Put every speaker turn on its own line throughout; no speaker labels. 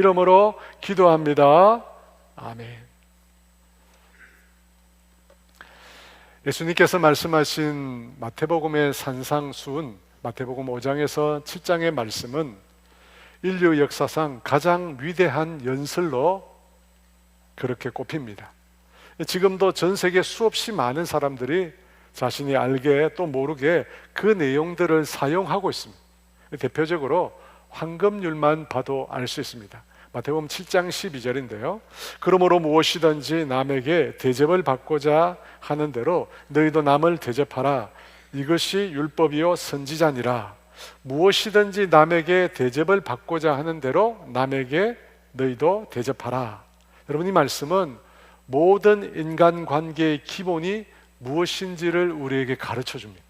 이름으로 기도합니다. 아멘. 예수님께서 말씀하신 마태복음의 산상수훈, 마태복음 5장에서 7장의 말씀은 인류 역사상 가장 위대한 연설로 그렇게 꼽힙니다. 지금도 전 세계 수없이 많은 사람들이 자신이 알게 또 모르게 그 내용들을 사용하고 있습니다. 대표적으로 황금률만 봐도 알 수 있습니다. 마태복음 7장 12절인데요. 그러므로 무엇이든지 남에게 대접을 받고자 하는 대로 너희도 남을 대접하라. 이것이 율법이요 선지자니라. 무엇이든지 남에게 대접을 받고자 하는 대로 남에게 너희도 대접하라. 여러분, 이 말씀은 모든 인간관계의 기본이 무엇인지를 우리에게 가르쳐 줍니다.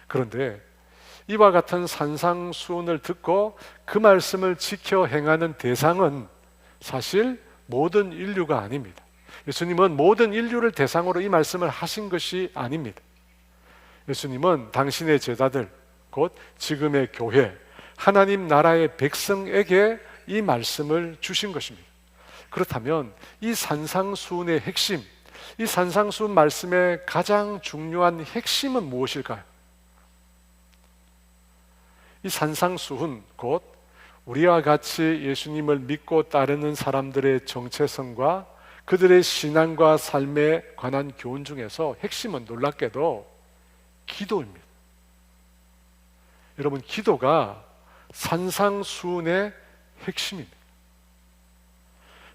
그런데 이와 같은 산상수훈을 듣고 그 말씀을 지켜 행하는 대상은 사실 모든 인류가 아닙니다. 예수님은 모든 인류를 대상으로 이 말씀을 하신 것이 아닙니다. 예수님은 당신의 제자들, 곧 지금의 교회, 하나님 나라의 백성에게 이 말씀을 주신 것입니다. 그렇다면 이 산상수훈의 핵심, 이 산상수훈 말씀의 가장 중요한 핵심은 무엇일까요? 이 산상수훈, 곧 우리와 같이 예수님을 믿고 따르는 사람들의 정체성과 그들의 신앙과 삶에 관한 교훈 중에서 핵심은 놀랍게도 기도입니다. 여러분, 기도가 산상수훈의 핵심입니다.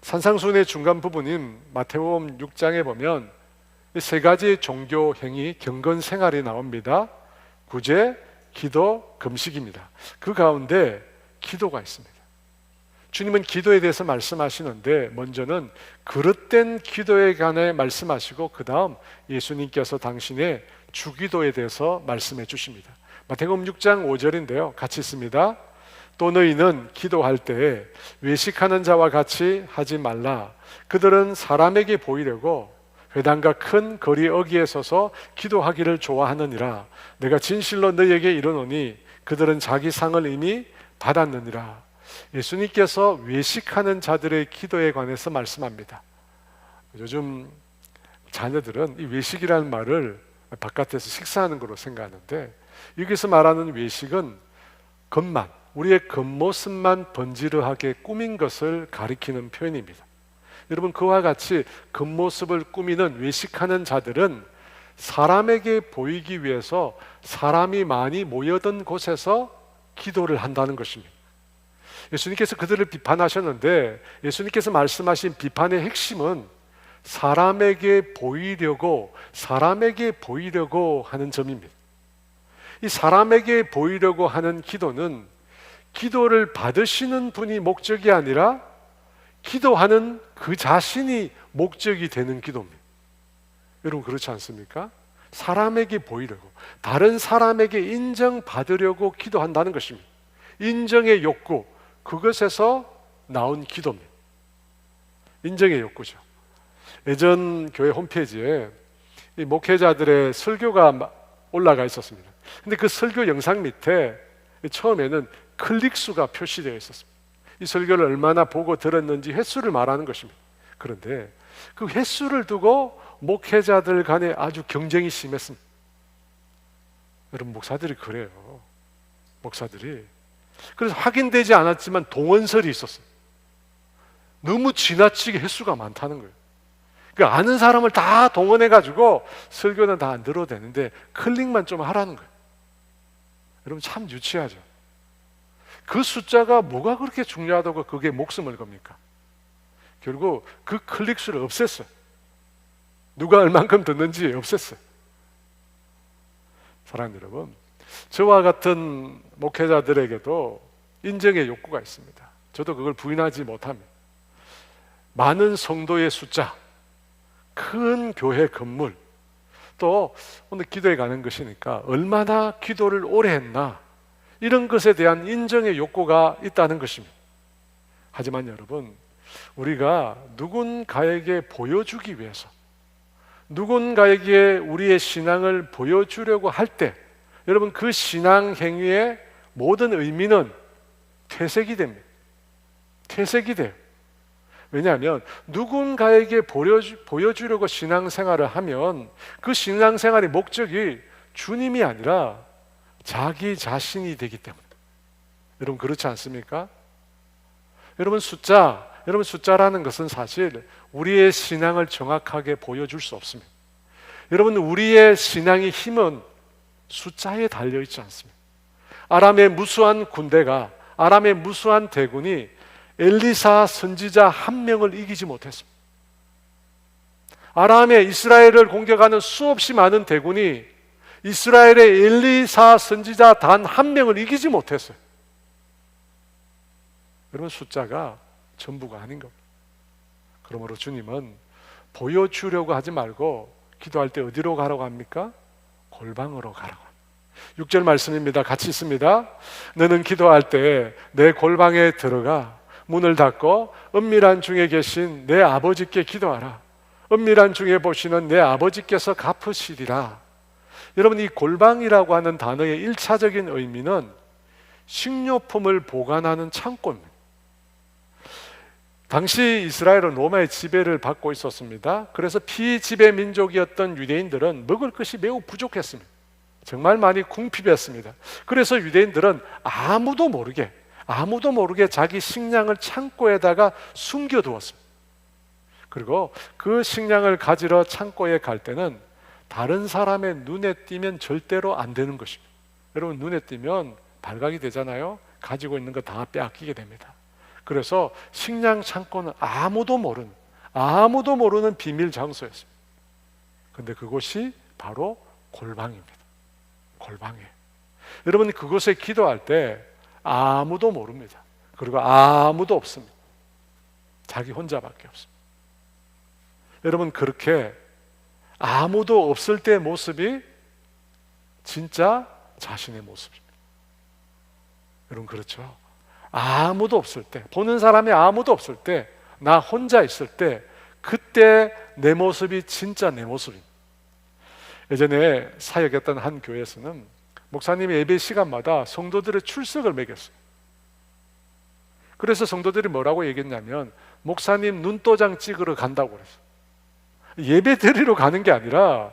산상수훈의 중간 부분인 마태복음 6장에 보면 세 가지의 종교 행위, 경건 생활이 나옵니다. 구제, 기도, 금식입니다. 그 가운데 기도가 있습니다. 주님은 기도에 대해서 말씀하시는데 먼저는 그릇된 기도에 관해 말씀하시고 그 다음 예수님께서 당신의 주기도에 대해서 말씀해 주십니다. 마태복음 6장 5절인데요. 같이 있습니다. 또 너희는 기도할 때에 외식하는 자와 같이 하지 말라. 그들은 사람에게 보이려고 회당과 큰 거리 어귀에 서서 기도하기를 좋아하느니라. 내가 진실로 너희에게 이르노니 그들은 자기 상을 이미 받았느니라. 예수님께서 외식하는 자들의 기도에 관해서 말씀합니다. 요즘 자녀들은 이 외식이라는 말을 바깥에서 식사하는 걸로 생각하는데, 여기서 말하는 외식은 겉만, 우리의 겉모습만 번지르하게 꾸민 것을 가리키는 표현입니다. 여러분, 그와 같이 겉모습을 꾸미는 외식하는 자들은 사람에게 보이기 위해서 사람이 많이 모여든 곳에서 기도를 한다는 것입니다. 예수님께서 그들을 비판하셨는데 예수님께서 말씀하신 비판의 핵심은 사람에게 보이려고 하는 점입니다. 이 사람에게 보이려고 하는 기도는 기도를 받으시는 분이 목적이 아니라 기도하는 그 자신이 목적이 되는 기도입니다. 여러분, 그렇지 않습니까? 사람에게 보이려고, 다른 사람에게 인정받으려고 기도한다는 것입니다. 인정의 욕구, 그것에서 나온 기도입니다. 인정의 욕구죠. 예전 교회 홈페이지에 이 목회자들의 설교가 올라가 있었습니다. 근데 그 설교 영상 밑에 처음에는 클릭수가 표시되어 있었습니다. 이 설교를 얼마나 보고 들었는지 횟수를 말하는 것입니다. 그런데 그 횟수를 두고 목회자들 간에 아주 경쟁이 심했습니다. 여러분, 목사들이 그래요. 목사들이. 그래서 확인되지 않았지만 동원설이 있었어요. 너무 지나치게 횟수가 많다는 거예요. 그러니까 아는 사람을 다 동원해가지고 설교는 다 안 들어도 되는데 클릭만 좀 하라는 거예요. 여러분, 참 유치하죠. 그 숫자가 뭐가 그렇게 중요하다고 그게 목숨을 겁니까? 결국 그 클릭수를 없앴어요. 누가 얼만큼 듣는지 없앴어요. 사랑하는 여러분, 저와 같은 목회자들에게도 인정의 욕구가 있습니다. 저도 그걸 부인하지 못합니다. 많은 성도의 숫자, 큰 교회 건물, 또 오늘 기도에 가는 것이니까 얼마나 기도를 오래 했나, 이런 것에 대한 인정의 욕구가 있다는 것입니다. 하지만 여러분, 우리가 누군가에게 보여주기 위해서, 누군가에게 우리의 신앙을 보여주려고 할 때, 여러분, 그 신앙 행위의 모든 의미는 퇴색이 됩니다. 퇴색이 돼요. 왜냐하면 누군가에게 보여주려고 신앙생활을 하면 그 신앙생활의 목적이 주님이 아니라 자기 자신이 되기 때문에. 여러분 그렇지 않습니까? 여러분 숫자라는 것은 사실 우리의 신앙을 정확하게 보여줄 수 없습니다. 여러분 우리의 신앙의 힘은 숫자에 달려있지 않습니다. 아람의 무수한 군대가, 아람의 무수한 대군이 엘리사 선지자 한 명을 이기지 못했습니다. 아람의 이스라엘을 공격하는 수없이 많은 대군이 이스라엘의 엘리사 선지자 단 한 명을 이기지 못했어요. 여러분 숫자가 전부가 아닌 겁니다. 그러므로 주님은 보여주려고 하지 말고 기도할 때 어디로 가라고 합니까? 골방으로 가라고 합니다. 6절 말씀입니다. 같이 있습니다. 너는 기도할 때 내 골방에 들어가 문을 닫고 은밀한 중에 계신 내 아버지께 기도하라. 은밀한 중에 보시는 내 아버지께서 갚으시리라. 여러분 이 골방이라고 하는 단어의 1차적인 의미는 식료품을 보관하는 창고입니다. 당시 이스라엘은 로마의 지배를 받고 있었습니다. 그래서 피지배 민족이었던 유대인들은 먹을 것이 매우 부족했습니다. 정말 많이 궁핍했습니다. 그래서 유대인들은 아무도 모르게 자기 식량을 창고에다가 숨겨두었습니다. 그리고 그 식량을 가지러 창고에 갈 때는 다른 사람의 눈에 띄면 절대로 안 되는 것입니다. 여러분 눈에 띄면 발각이 되잖아요. 가지고 있는 거 다 빼앗기게 됩니다. 그래서 식량 창고는 아무도 모르는 비밀 장소였습니다. 그런데 그곳이 바로 골방입니다. 골방이에요. 여러분 그곳에 기도할 때 아무도 모릅니다. 그리고 아무도 없습니다. 자기 혼자밖에 없습니다. 여러분 그렇게 아무도 없을 때의 모습이 진짜 자신의 모습입니다. 여러분 그렇죠? 아무도 없을 때, 보는 사람이 아무도 없을 때, 나 혼자 있을 때, 그때 내 모습이 진짜 내 모습입니다. 예전에 사역했던 한 교회에서는 목사님이 예배 시간마다 성도들의 출석을 매겼어요. 그래서 성도들이 뭐라고 얘기했냐면 목사님 눈도장 찍으러 간다고 그랬어요. 예배 드리러 가는 게 아니라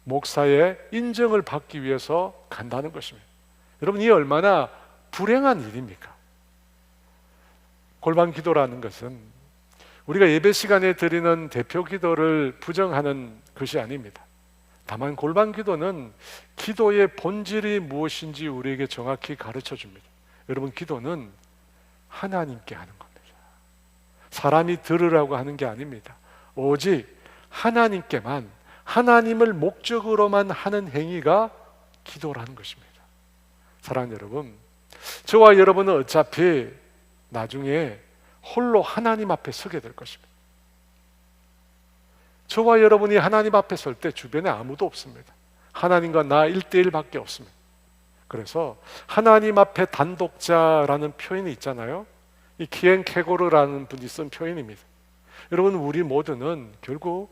목사의 인정을 받기 위해서 간다는 것입니다. 여러분 이 얼마나 불행한 일입니까? 골방 기도라는 것은 우리가 예배 시간에 드리는 대표 기도를 부정하는 것이 아닙니다. 다만 골방 기도는 기도의 본질이 무엇인지 우리에게 정확히 가르쳐 줍니다. 여러분 기도는 하나님께 하는 겁니다. 사람이 들으라고 하는 게 아닙니다. 오직 하나님께만, 하나님을 목적으로만 하는 행위가 기도라는 것입니다. 사랑하는 여러분, 저와 여러분은 어차피 나중에 홀로 하나님 앞에 서게 될 것입니다. 저와 여러분이 하나님 앞에 설 때 주변에 아무도 없습니다. 하나님과 나 1대1밖에 없습니다. 그래서 하나님 앞에 단독자라는 표현이 있잖아요. 이 키엔 케고르라는 분이 쓴 표현입니다. 여러분 우리 모두는 결국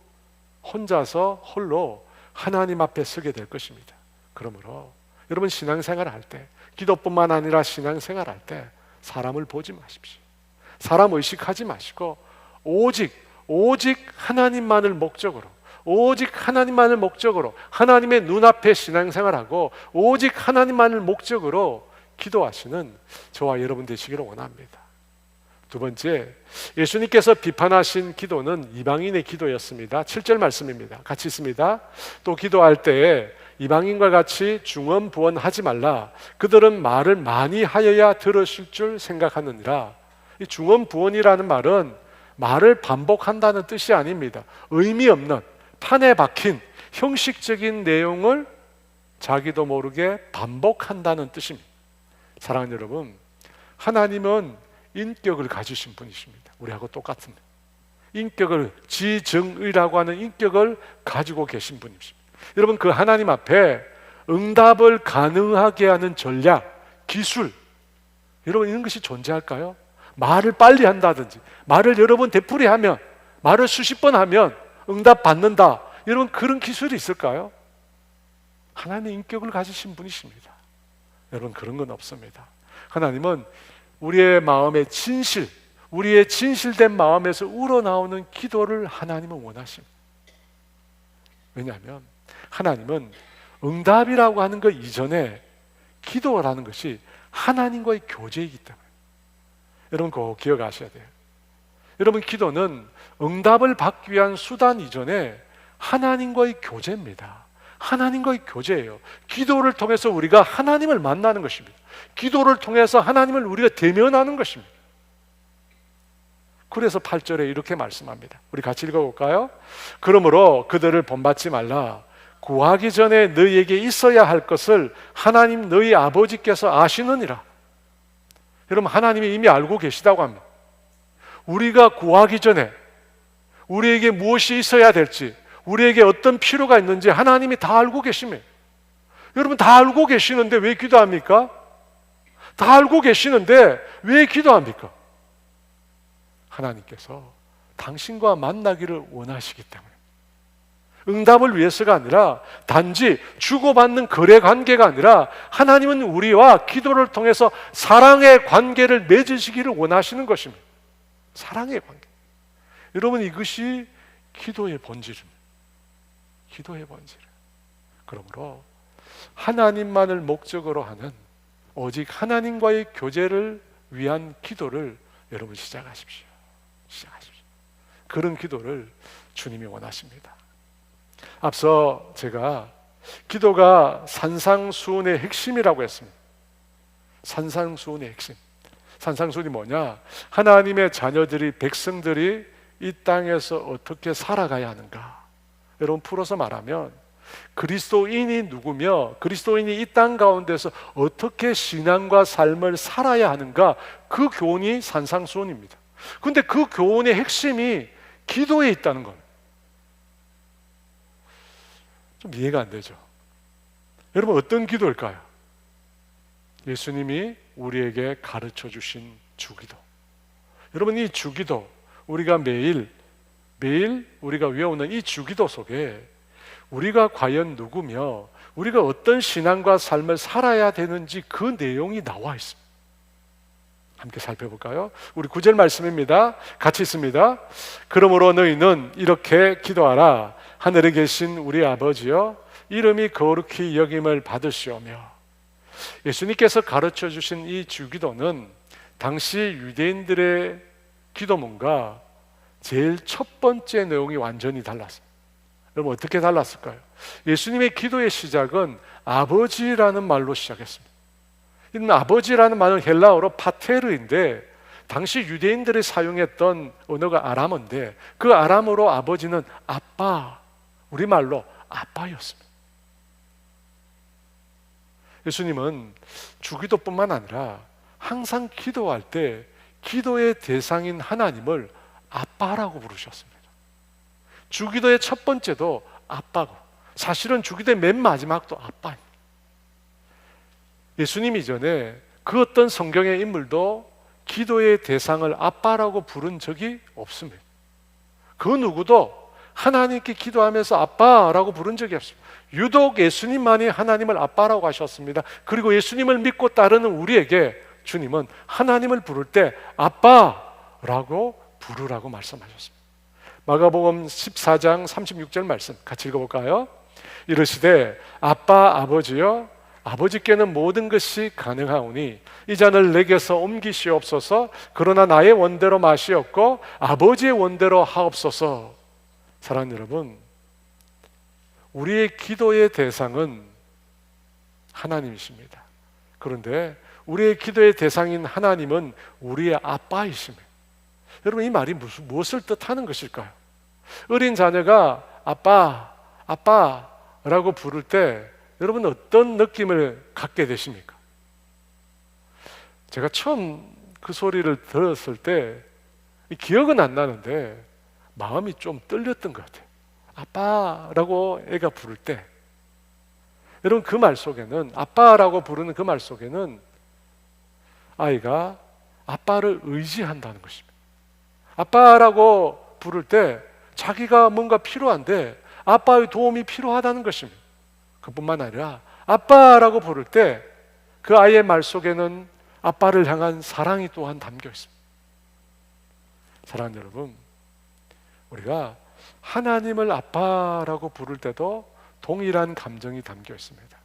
혼자서 홀로 하나님 앞에 서게 될 것입니다. 그러므로 여러분 신앙생활 할 때, 기도뿐만 아니라 신앙생활 할 때 사람을 보지 마십시오. 사람 의식하지 마시고 오직 하나님만을 목적으로, 하나님의 눈앞에 신앙생활하고 오직 하나님만을 목적으로 기도하시는 저와 여러분 되시기를 원합니다. 두 번째, 예수님께서 비판하신 기도는 이방인의 기도였습니다. 7절 말씀입니다. 같이 있습니다. 또 기도할 때에 이방인과 같이 중언부언하지 말라. 그들은 말을 많이 하여야 들으실 줄 생각하느니라. 이 중언부언이라는 말은 말을 반복한다는 뜻이 아닙니다. 의미 없는, 판에 박힌 형식적인 내용을 자기도 모르게 반복한다는 뜻입니다. 사랑하는 여러분, 하나님은 인격을 가지신 분이십니다. 우리하고 똑같은 인격을, 지정의라고 하는 인격을 가지고 계신 분이십니다. 여러분 그 하나님 앞에 응답을 가능하게 하는 전략, 기술, 여러분 이런 것이 존재할까요? 말을 빨리 한다든지, 말을 여러 번 되풀이하면, 말을 수십 번 하면 응답 받는다, 여러분 그런 기술이 있을까요? 하나님의 인격을 가지신 분이십니다. 여러분 그런 건 없습니다. 하나님은 우리의 마음의 진실, 우리의 진실된 마음에서 우러나오는 기도를 하나님은 원하십니다. 왜냐하면 하나님은 응답이라고 하는 것 이전에 기도라는 것이 하나님과의 교제이기 때문에, 여러분 그거 기억하셔야 돼요. 여러분 기도는 응답을 받기 위한 수단 이전에 하나님과의 교제입니다. 하나님과의 교제예요. 기도를 통해서 우리가 하나님을 만나는 것입니다. 기도를 통해서 하나님을 우리가 대면하는 것입니다. 그래서 8절에 이렇게 말씀합니다. 우리 같이 읽어볼까요? 그러므로 그들을 본받지 말라. 구하기 전에 너희에게 있어야 할 것을 하나님 너희 아버지께서 아시느니라. 여러분 하나님이 이미 알고 계시다고 합니다. 우리가 구하기 전에 우리에게 무엇이 있어야 될지, 우리에게 어떤 필요가 있는지 하나님이 다 알고 계십니다. 여러분 다 알고 계시는데 왜 기도합니까? 다 알고 계시는데 왜 기도합니까? 하나님께서 당신과 만나기를 원하시기 때문에, 응답을 위해서가 아니라 단지 주고받는 거래 관계가 아니라 하나님은 우리와 기도를 통해서 사랑의 관계를 맺으시기를 원하시는 것입니다. 사랑의 관계. 여러분 이것이 기도의 본질입니다. 기도의 본질. 그러므로 하나님만을 목적으로 하는 오직 하나님과의 교제를 위한 기도를 여러분 시작하십시오. 시작하십시오. 그런 기도를 주님이 원하십니다. 앞서 제가 기도가 산상수훈의 핵심이라고 했습니다. 산상수훈의 핵심. 산상수훈이 뭐냐? 하나님의 자녀들이, 백성들이 이 땅에서 어떻게 살아가야 하는가? 여러분 풀어서 말하면 그리스도인이 누구며 그리스도인이 이 땅 가운데서 어떻게 신앙과 삶을 살아야 하는가, 그 교훈이 산상수훈입니다. 그런데 그 교훈의 핵심이 기도에 있다는 겁니다. 좀 이해가 안 되죠? 여러분 어떤 기도일까요? 예수님이 우리에게 가르쳐 주신 주기도. 여러분 이 주기도, 우리가 매일 우리가 외우는 이 주기도 속에 우리가 과연 누구며 우리가 어떤 신앙과 삶을 살아야 되는지 그 내용이 나와 있습니다. 함께 살펴볼까요? 우리 9절 말씀입니다. 같이 있습니다. 그러므로 너희는 이렇게 기도하라. 하늘에 계신 우리 아버지여, 이름이 거룩히 여김을 받으시오며. 예수님께서 가르쳐 주신 이 주기도는 당시 유대인들의 기도문과 제일 첫 번째 내용이 완전히 달랐어요. 여러분 어떻게 달랐을까요? 예수님의 기도의 시작은 아버지라는 말로 시작했습니다. 이 아버지라는 말은 헬라어로 파테르인데 당시 유대인들이 사용했던 언어가 아람어인데 그 아람어로 아버지는 아빠, 우리말로 아빠였습니다. 예수님은 주기도뿐만 아니라 항상 기도할 때 기도의 대상인 하나님을 아빠라고 부르셨습니다. 주기도의 첫 번째도 아빠고, 사실은 주기도의 맨 마지막도 아빠입니다. 예수님 이전에 그 어떤 성경의 인물도 기도의 대상을 아빠라고 부른 적이 없습니다. 그 누구도 하나님께 기도하면서 아빠라고 부른 적이 없습니다. 유독 예수님만이 하나님을 아빠라고 하셨습니다. 그리고 예수님을 믿고 따르는 우리에게 주님은 하나님을 부를 때 아빠라고 부르라고 말씀하셨습니다. 마가복음 14장 36절 말씀 같이 읽어볼까요? 이르시되 아빠 아버지여, 아버지께는 모든 것이 가능하오니 이 잔을 내게서 옮기시옵소서. 그러나 나의 원대로 마시옵고 아버지의 원대로 하옵소서. 사랑하는 여러분, 우리의 기도의 대상은 하나님이십니다. 그런데 우리의 기도의 대상인 하나님은 우리의 아빠이십니다. 여러분 이 말이 무엇을 뜻하는 것일까요? 어린 자녀가 아빠, 아빠라고 부를 때 여러분 어떤 느낌을 갖게 되십니까? 제가 처음 그 소리를 들었을 때 기억은 안 나는데 마음이 좀 떨렸던 것 같아요. 아빠라고 애가 부를 때 여러분 그 말 속에는, 아빠라고 부르는 그 말 속에는 아이가 아빠를 의지한다는 것입니다. 아빠라고 부를 때 자기가 뭔가 필요한데 아빠의 도움이 필요하다는 것입니다. 그뿐만 아니라 아빠라고 부를 때 그 아이의 말 속에는 아빠를 향한 사랑이 또한 담겨 있습니다. 사랑하는 여러분, 우리가 하나님을 아빠라고 부를 때도 동일한 감정이 담겨 있습니다.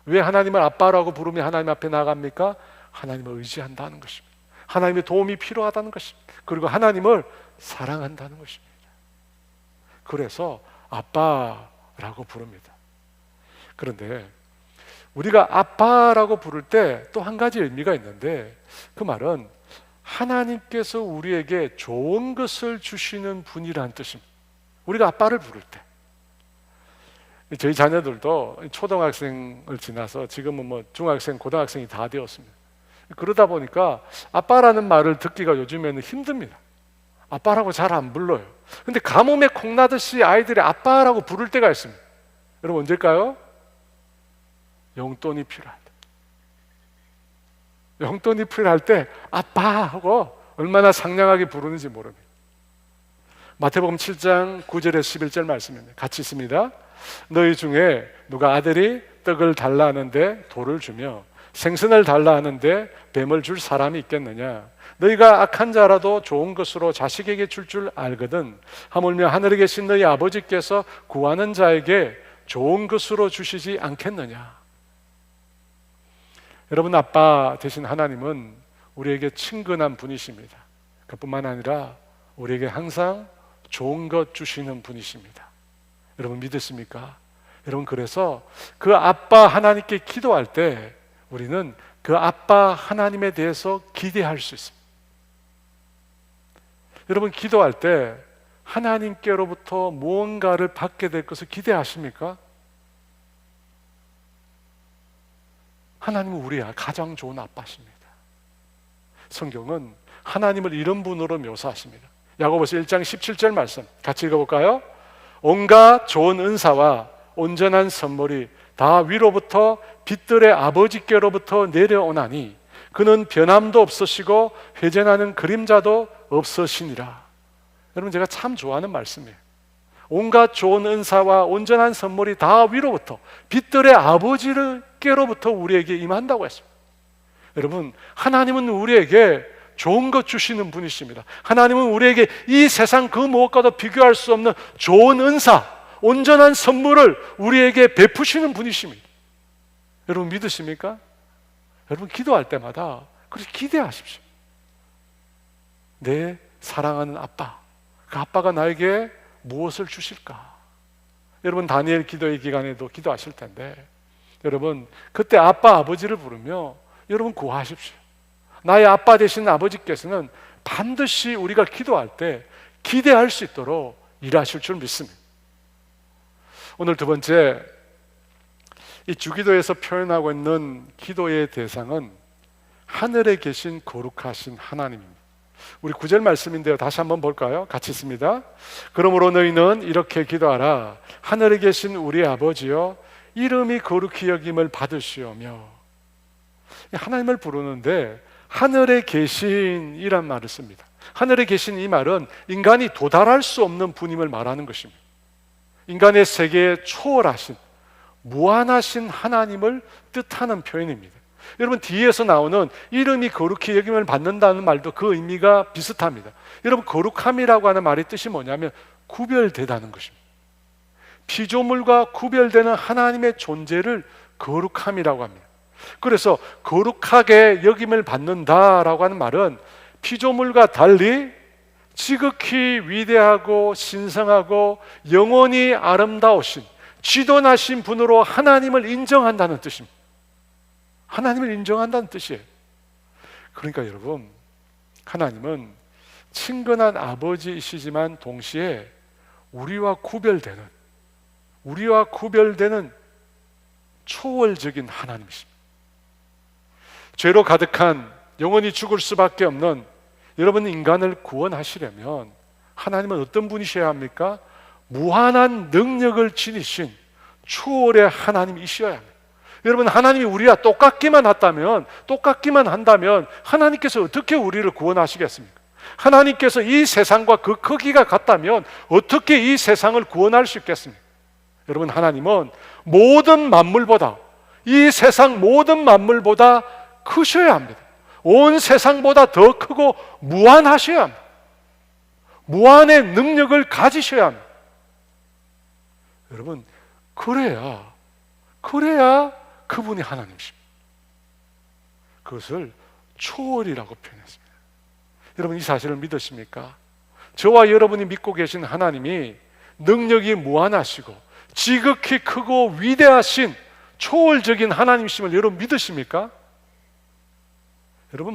왜 하나님을 아빠라고 부르며 하나님 앞에 나아갑니까? 하나님을 의지한다는 것입니다. 하나님의 도움이 필요하다는 것입니다. 그리고 하나님을 사랑한다는 것입니다. 그래서 아빠라고 부릅니다. 그런데 우리가 아빠라고 부를 때 또 한 가지 의미가 있는데, 그 말은 하나님께서 우리에게 좋은 것을 주시는 분이라는 뜻입니다. 우리가 아빠를 부를 때, 저희 자녀들도 초등학생을 지나서 지금은 뭐 중학생, 고등학생이 다 되었습니다. 그러다 보니까 아빠라는 말을 듣기가 요즘에는 힘듭니다. 아빠라고 잘 안 불러요. 근데 가뭄에 콩나듯이 아이들이 아빠라고 부를 때가 있습니다. 여러분, 언제일까요? 용돈이 필요할 때. 용돈이 필요할 때 아빠 하고 얼마나 상냥하게 부르는지 모릅니다. 마태복음 7장 9절에서 11절 말씀입니다. 같이 있습니다. 너희 중에 누가 아들이 떡을 달라 하는데 돌을 주며 생선을 달라 하는데 뱀을 줄 사람이 있겠느냐? 너희가 악한 자라도 좋은 것으로 자식에게 줄 알거든. 하물며 하늘에 계신 너희 아버지께서 구하는 자에게 좋은 것으로 주시지 않겠느냐? 여러분, 아빠 되신 하나님은 우리에게 친근한 분이십니다. 그뿐만 아니라 우리에게 항상 좋은 것 주시는 분이십니다. 여러분, 믿으십니까? 여러분, 그래서 그 아빠 하나님께 기도할 때 우리는 그 아빠 하나님에 대해서 기대할 수 있습니다. 여러분, 기도할 때 하나님께로부터 무언가를 받게 될 것을 기대하십니까? 하나님은 우리의 가장 좋은 아빠십니다. 성경은 하나님을 이런 분으로 묘사하십니다. 야고보서 1장 17절 말씀 같이 읽어볼까요? 온갖 좋은 은사와 온전한 선물이 다 위로부터 빛들의 아버지께로부터 내려오나니 그는 변함도 없으시고 회전하는 그림자도 없으시니라. 여러분, 제가 참 좋아하는 말씀이에요. 온갖 좋은 은사와 온전한 선물이 다 위로부터 빛들의 아버지께로부터 우리에게 임한다고 했습니다. 여러분, 하나님은 우리에게 좋은 것 주시는 분이십니다. 하나님은 우리에게 이 세상 그 무엇과도 비교할 수 없는 좋은 은사, 온전한 선물을 우리에게 베푸시는 분이십니다. 여러분, 믿으십니까? 여러분, 기도할 때마다 그렇게 기대하십시오. 내 사랑하는 아빠, 그 아빠가 나에게 무엇을 주실까? 여러분, 다니엘 기도의 기간에도 기도하실 텐데, 여러분, 그때 아빠, 아버지를 부르며 여러분 구하십시오. 나의 아빠 되신 아버지께서는 반드시 우리가 기도할 때 기대할 수 있도록 일하실 줄 믿습니다. 오늘 두 번째, 이 주기도에서 표현하고 있는 기도의 대상은 하늘에 계신 거룩하신 하나님입니다. 우리 9절 말씀인데요, 다시 한번 볼까요? 같이 있습니다. 그러므로 너희는 이렇게 기도하라. 하늘에 계신 우리 아버지여, 이름이 거룩히 여김을 받으시오며. 하나님을 부르는데 하늘에 계신이란 말을 씁니다. 하늘에 계신 이 말은 인간이 도달할 수 없는 분임을 말하는 것입니다. 인간의 세계에 초월하신, 무한하신 하나님을 뜻하는 표현입니다. 여러분, 뒤에서 나오는 이름이 거룩히 여김을 받는다는 말도 그 의미가 비슷합니다. 여러분, 거룩함이라고 하는 말의 뜻이 뭐냐면 구별되다는 것입니다. 피조물과 구별되는 하나님의 존재를 거룩함이라고 합니다. 그래서 거룩하게 여김을 받는다라고 하는 말은 피조물과 달리 지극히 위대하고 신성하고 영원히 아름다우신 지도나신 분으로 하나님을 인정한다는 뜻입니다. 하나님을 인정한다는 뜻이에요. 그러니까 여러분, 하나님은 친근한 아버지이시지만 동시에 우리와 구별되는 초월적인 하나님이십니다. 죄로 가득한 영원히 죽을 수밖에 없는 여러분 인간을 구원하시려면 하나님은 어떤 분이셔야 합니까? 무한한 능력을 지니신 초월의 하나님이셔야 합니다. 여러분, 하나님이 우리와 똑같기만 한다면 하나님께서 어떻게 우리를 구원하시겠습니까? 하나님께서 이 세상과 그 크기가 같다면 어떻게 이 세상을 구원할 수 있겠습니까? 여러분, 하나님은 모든 만물보다, 이 세상 모든 만물보다 크셔야 합니다. 온 세상보다 더 크고 무한하셔야 합니다. 무한의 능력을 가지셔야 합니다. 여러분, 그래야 그분이 하나님이십니다. 그것을 초월이라고 표현했습니다. 여러분, 이 사실을 믿으십니까? 저와 여러분이 믿고 계신 하나님이 능력이 무한하시고 지극히 크고 위대하신 초월적인 하나님이심을 여러분 믿으십니까? 여러분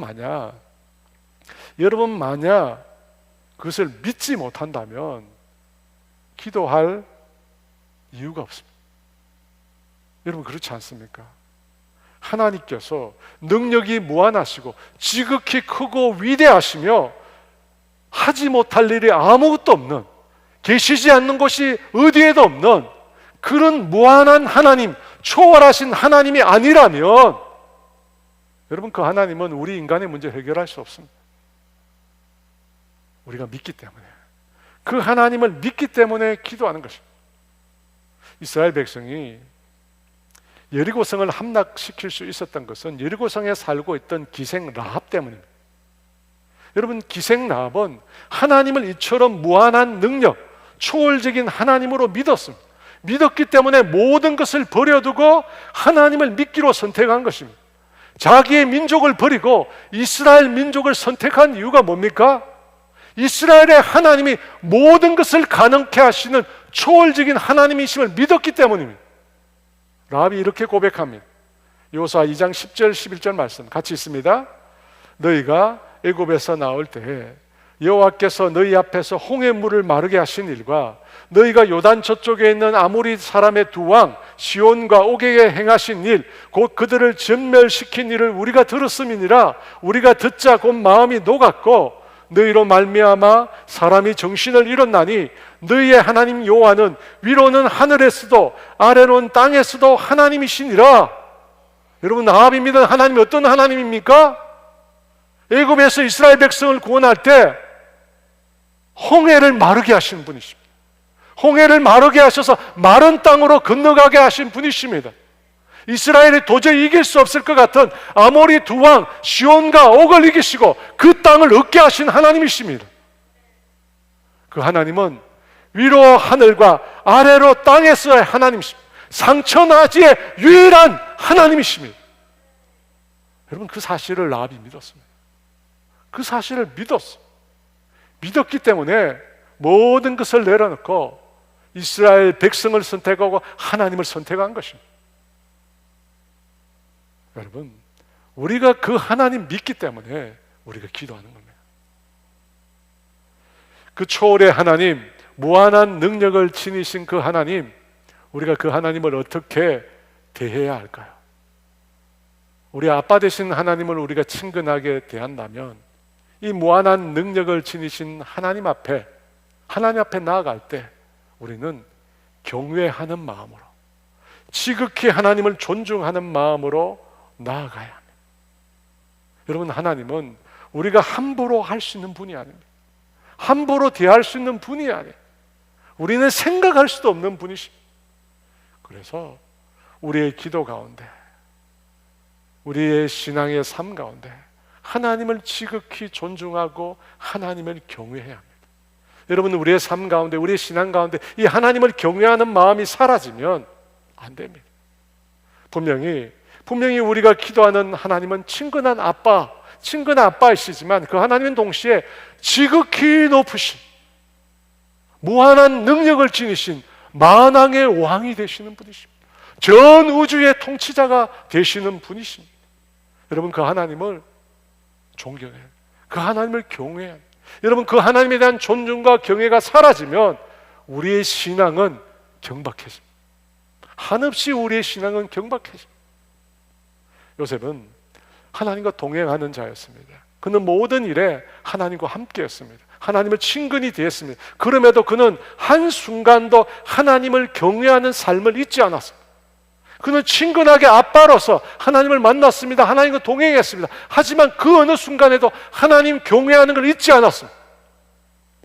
만약 그것을 믿지 못한다면 기도할 이유가 없습니다. 여러분, 그렇지 않습니까? 하나님께서 능력이 무한하시고 지극히 크고 위대하시며 하지 못할 일이 아무것도 없는, 계시지 않는 곳이 어디에도 없는 그런 무한한 하나님, 초월하신 하나님이 아니라면 여러분, 그 하나님은 우리 인간의 문제 해결할 수 없습니다. 우리가 믿기 때문에, 그 하나님을 믿기 때문에 기도하는 것입니다. 이스라엘 백성이 여리고성을 함락시킬 수 있었던 것은 여리고성에 살고 있던 기생 라합 때문입니다. 여러분, 기생 라합은 하나님을 이처럼 무한한 능력, 초월적인 하나님으로 믿었습니다. 믿었기 때문에 모든 것을 버려두고 하나님을 믿기로 선택한 것입니다. 자기의 민족을 버리고 이스라엘 민족을 선택한 이유가 뭡니까? 이스라엘의 하나님이 모든 것을 가능케 하시는 초월적인 하나님이심을 믿었기 때문입니다. 라합이 이렇게 고백합니다. 여호수아 2장 10절 11절 말씀 같이 있습니다. 너희가 애굽에서 나올 때에 여호와께서 너희 앞에서 홍해물을 마르게 하신 일과 너희가 요단 저쪽에 있는 아모리 사람의 두 왕 시온과 옥에게 행하신 일, 곧 그들을 전멸시킨 일을 우리가 들었음이니라. 우리가 듣자 곧 마음이 녹았고 너희로 말미암아 사람이 정신을 잃었나니 너희의 하나님 여호와는 위로는 하늘에서도 아래로는 땅에서도 하나님이시니라. 여러분, 라합이 믿은 하나님이 어떤 하나님입니까? 애굽에서 이스라엘 백성을 구원할 때 홍해를 마르게 하신 분이십니다. 홍해를 마르게 하셔서 마른 땅으로 건너가게 하신 분이십니다. 이스라엘이 도저히 이길 수 없을 것 같은 아모리 두 왕 시온과 옥을 이기시고 그 땅을 얻게 하신 하나님이십니다. 그 하나님은 위로 하늘과 아래로 땅에서의 하나님이십니다. 상천하지의 유일한 하나님이십니다. 여러분, 그 사실을 라합이 믿었습니다. 그 사실을 믿었기 때문에 모든 것을 내려놓고 이스라엘 백성을 선택하고 하나님을 선택한 것입니다. 여러분, 우리가 그 하나님 믿기 때문에 우리가 기도하는 겁니다. 그 초월의 하나님, 무한한 능력을 지니신 그 하나님, 우리가 그 하나님을 어떻게 대해야 할까요? 우리 아빠 되신 하나님을 우리가 친근하게 대한다면 이 무한한 능력을 지니신 하나님 앞에 나아갈 때 우리는 경외하는 마음으로, 지극히 하나님을 존중하는 마음으로 나아가야 합니다. 여러분, 하나님은 우리가 함부로 할 수 있는 분이 아닙니다. 함부로 대할 수 있는 분이 아니에요. 우리는 생각할 수도 없는 분이십니다. 그래서 우리의 기도 가운데, 우리의 신앙의 삶 가운데 하나님을 지극히 존중하고 하나님을 경외해야 합니다. 여러분, 우리의 삶 가운데, 우리의 신앙 가운데 이 하나님을 경외하는 마음이 사라지면 안 됩니다. 분명히 우리가 기도하는 하나님은 친근한 아빠이시지만 그 하나님은 동시에 지극히 높으신 무한한 능력을 지니신 만왕의 왕이 되시는 분이십니다. 전 우주의 통치자가 되시는 분이십니다. 여러분, 그 하나님을 존경해요. 그 하나님을 경외해요. 여러분, 그 하나님에 대한 존중과 경외가 사라지면 우리의 신앙은 경박해집니다. 한없이 우리의 신앙은 경박해집니다. 요셉은 하나님과 동행하는 자였습니다. 그는 모든 일에 하나님과 함께했습니다. 하나님을 친근히 대했습니다. 그럼에도 그는 한순간도 하나님을 경외하는 삶을 잊지 않았습니다. 그는 친근하게 아빠로서 하나님을 만났습니다. 하나님과 동행했습니다. 하지만 그 어느 순간에도 하나님 경외하는 걸 잊지 않았습니다.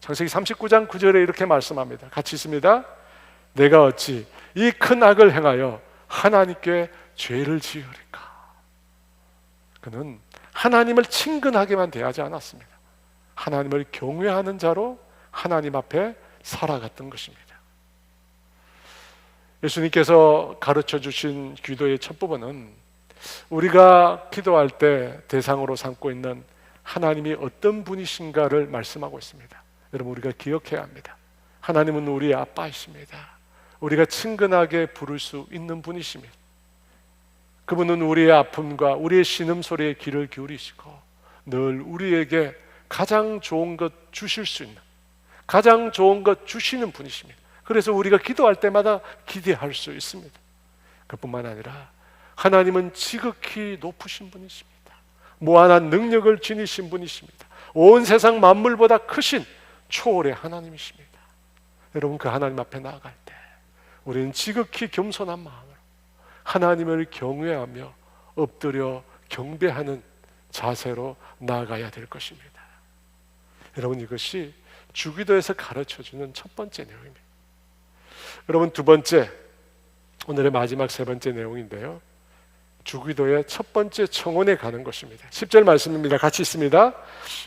창세기 39장 9절에 이렇게 말씀합니다. 같이 있습니다. 내가 어찌 이 큰 악을 행하여 하나님께 죄를 지으리까. 그는 하나님을 친근하게만 대하지 않았습니다. 하나님을 경외하는 자로 하나님 앞에 살아갔던 것입니다. 예수님께서 가르쳐 주신 기도의 첫 부분은 우리가 기도할 때 대상으로 삼고 있는 하나님이 어떤 분이신가를 말씀하고 있습니다. 여러분, 우리가 기억해야 합니다. 하나님은 우리의 아빠이십니다. 우리가 친근하게 부를 수 있는 분이십니다. 그분은 우리의 아픔과 우리의 신음소리에 귀를 기울이시고 늘 우리에게 가장 좋은 것 주실 수 있는, 가장 좋은 것 주시는 분이십니다. 그래서 우리가 기도할 때마다 기대할 수 있습니다. 그뿐만 아니라 하나님은 지극히 높으신 분이십니다. 무한한 능력을 지니신 분이십니다. 온 세상 만물보다 크신 초월의 하나님이십니다. 여러분, 그 하나님 앞에 나아갈 때 우리는 지극히 겸손한 마음으로 하나님을 경외하며 엎드려 경배하는 자세로 나아가야 될 것입니다. 여러분, 이것이 주기도에서 가르쳐주는 첫 번째 내용입니다. 여러분, 두 번째, 오늘의 마지막 세 번째 내용인데요, 주기도의 첫 번째 청원에 가는 것입니다. 10절 말씀입니다. 같이 있습니다.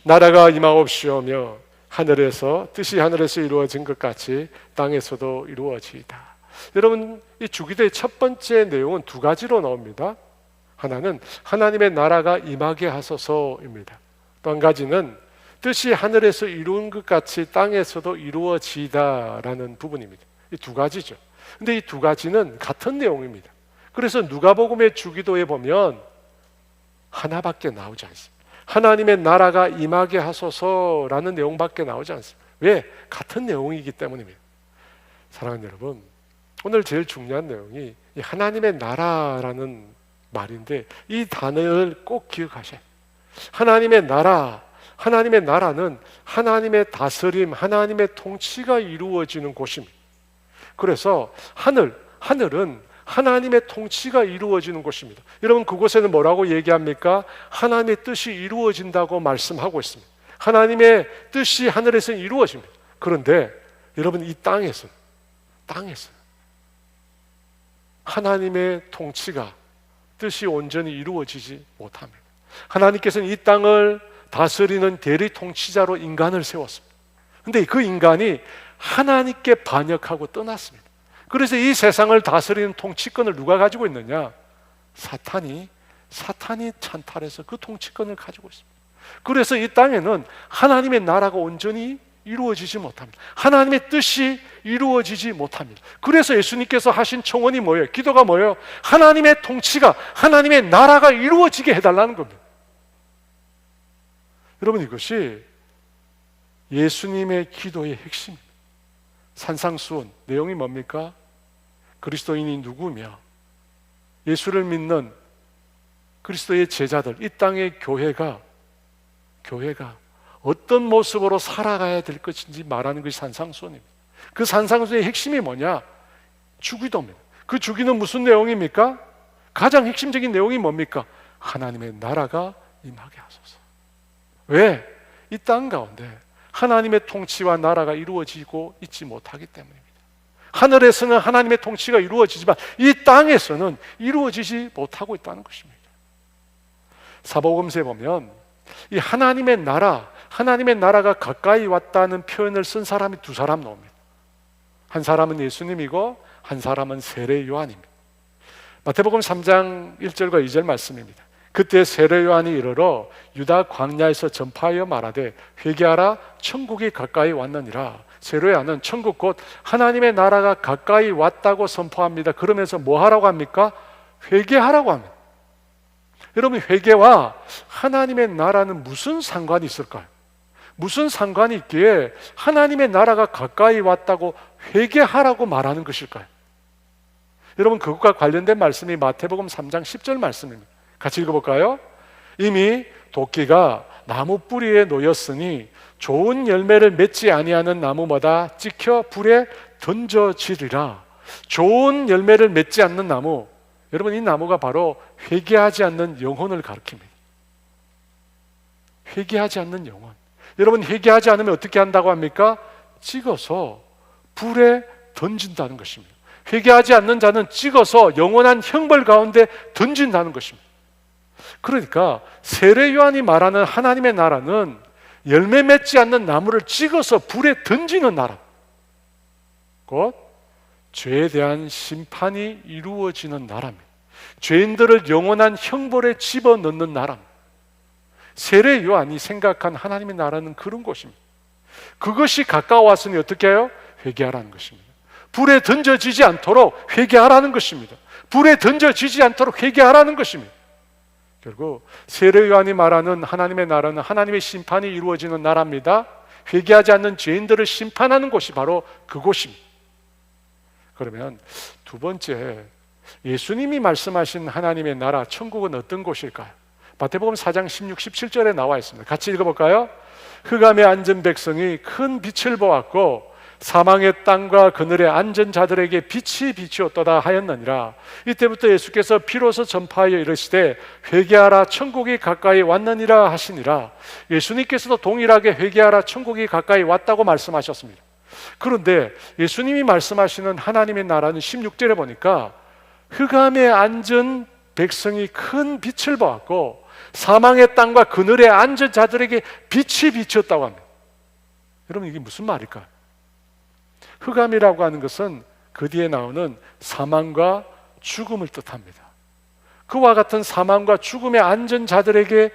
나라가 임하옵시오며 하늘에서 뜻이 하늘에서 이루어진 것 같이 땅에서도 이루어지이다. 여러분, 이 주기도의 첫 번째 내용은 두 가지로 나옵니다. 하나는 하나님의 나라가 임하게 하소서입니다. 또 한 가지는 뜻이 하늘에서 이룬 것 같이 땅에서도 이루어지다라는 부분입니다. 이 두 가지죠. 근데 이 두 가지는 같은 내용입니다. 그래서 누가복음의 주기도에 보면 하나밖에 나오지 않습니다. 하나님의 나라가 임하게 하소서라는 내용밖에 나오지 않습니다. 왜? 같은 내용이기 때문입니다. 사랑하는 여러분, 오늘 제일 중요한 내용이 이 하나님의 나라라는 말인데 이 단어를 꼭 기억하셔야 해요. 하나님의 나라, 하나님의 나라는 하나님의 다스림, 하나님의 통치가 이루어지는 곳입니다. 그래서 하늘은 하나님의 통치가 이루어지는 곳입니다. 여러분, 그곳에는 뭐라고 얘기합니까? 하나님의 뜻이 이루어진다고 말씀하고 있습니다. 하나님의 뜻이 하늘에서 이루어집니다. 그런데 여러분, 이 땅에서 하나님의 통치가, 뜻이 온전히 이루어지지 못합니다. 하나님께서는 이 땅을 다스리는 대리 통치자로 인간을 세웠습니다. 그런데 그 인간이 하나님께 반역하고 떠났습니다. 그래서 이 세상을 다스리는 통치권을 누가 가지고 있느냐? 사탄이 찬탈해서 그 통치권을 가지고 있습니다. 그래서 이 땅에는 하나님의 나라가 온전히 이루어지지 못합니다. 하나님의 뜻이 이루어지지 못합니다. 그래서 예수님께서 하신 청원이 뭐예요? 기도가 뭐예요? 하나님의 통치가, 하나님의 나라가 이루어지게 해달라는 겁니다. 여러분, 이것이 예수님의 기도의 핵심입니다. 산상수훈, 내용이 뭡니까? 그리스도인이 누구며 예수를 믿는 그리스도의 제자들, 이 땅의 교회가 어떤 모습으로 살아가야 될 것인지 말하는 것이 산상수훈입니다. 그 산상수훈의 핵심이 뭐냐? 주기도입니다. 그 주기는 무슨 내용입니까? 가장 핵심적인 내용이 뭡니까? 하나님의 나라가 임하게 하소서. 왜? 이 땅 가운데 하나님의 통치와 나라가 이루어지고 있지 못하기 때문입니다. 하늘에서는 하나님의 통치가 이루어지지만 이 땅에서는 이루어지지 못하고 있다는 것입니다. 사복음서에 보면 이 하나님의 나라가 가까이 왔다는 표현을 쓴 사람이 두 사람 나옵니다. 한 사람은 예수님이고 한 사람은 세례 요한입니다. 마태복음 3장 1절과 2절 말씀입니다. 그때 세례 요한이 이르러 유다 광야에서 전파하여 말하되 회개하라, 천국이 가까이 왔느니라. 세례 요한은 천국 곧 하나님의 나라가 가까이 왔다고 선포합니다. 그러면서 뭐 하라고 합니까? 회개하라고 합니다. 여러분, 회개와 하나님의 나라는 무슨 상관이 있을까요? 무슨 상관이 있기에 하나님의 나라가 가까이 왔다고 회개하라고 말하는 것일까요? 여러분, 그것과 관련된 말씀이 마태복음 3장 10절 말씀입니다. 같이 읽어볼까요? 이미 도끼가 나무 뿌리에 놓였으니 좋은 열매를 맺지 아니하는 나무마다 찍혀 불에 던져지리라. 좋은 열매를 맺지 않는 나무, 여러분, 이 나무가 바로 회개하지 않는 영혼을 가리킵니다. 회개하지 않는 영혼. 여러분, 회개하지 않으면 어떻게 한다고 합니까? 찍어서 불에 던진다는 것입니다. 회개하지 않는 자는 찍어서 영원한 형벌 가운데 던진다는 것입니다. 그러니까 세례 요한이 말하는 하나님의 나라는 열매 맺지 않는 나무를 찍어서 불에 던지는 나라, 곧 죄에 대한 심판이 이루어지는 나라입니다. 죄인들을 영원한 형벌에 집어넣는 나라입니다. 세례 요한이 생각한 하나님의 나라는 그런 곳입니다. 그것이 가까워왔으니 어떻게 해요? 회개하라는 것입니다. 불에 던져지지 않도록 회개하라는 것입니다. 불에 던져지지 않도록 회개하라는 것입니다. 결국 세례 요한이 말하는 하나님의 나라는 하나님의 심판이 이루어지는 나라입니다. 회개하지 않는 죄인들을 심판하는 곳이 바로 그곳입니다. 그러면 두 번째, 예수님이 말씀하신 하나님의 나라, 천국은 어떤 곳일까요? 마태복음 4장 16, 17절에 나와 있습니다. 같이 읽어볼까요? 흑암에 앉은 백성이 큰 빛을 보았고 사망의 땅과 그늘에 앉은 자들에게 빛이 비추었도다 하였느니라. 이때부터 예수께서 비로소 전파하여 이르시되 회개하라 천국이 가까이 왔느니라 하시니라. 예수님께서도 동일하게 회개하라 천국이 가까이 왔다고 말씀하셨습니다. 그런데 예수님이 말씀하시는 하나님의 나라는 16절에 보니까 흑암에 앉은 백성이 큰 빛을 보았고 사망의 땅과 그늘에 앉은 자들에게 빛이 비쳤다고 합니다. 여러분, 이게 무슨 말일까요? 흑암이라고 하는 것은 그 뒤에 나오는 사망과 죽음을 뜻합니다. 그와 같은 사망과 죽음에 앉은 자들에게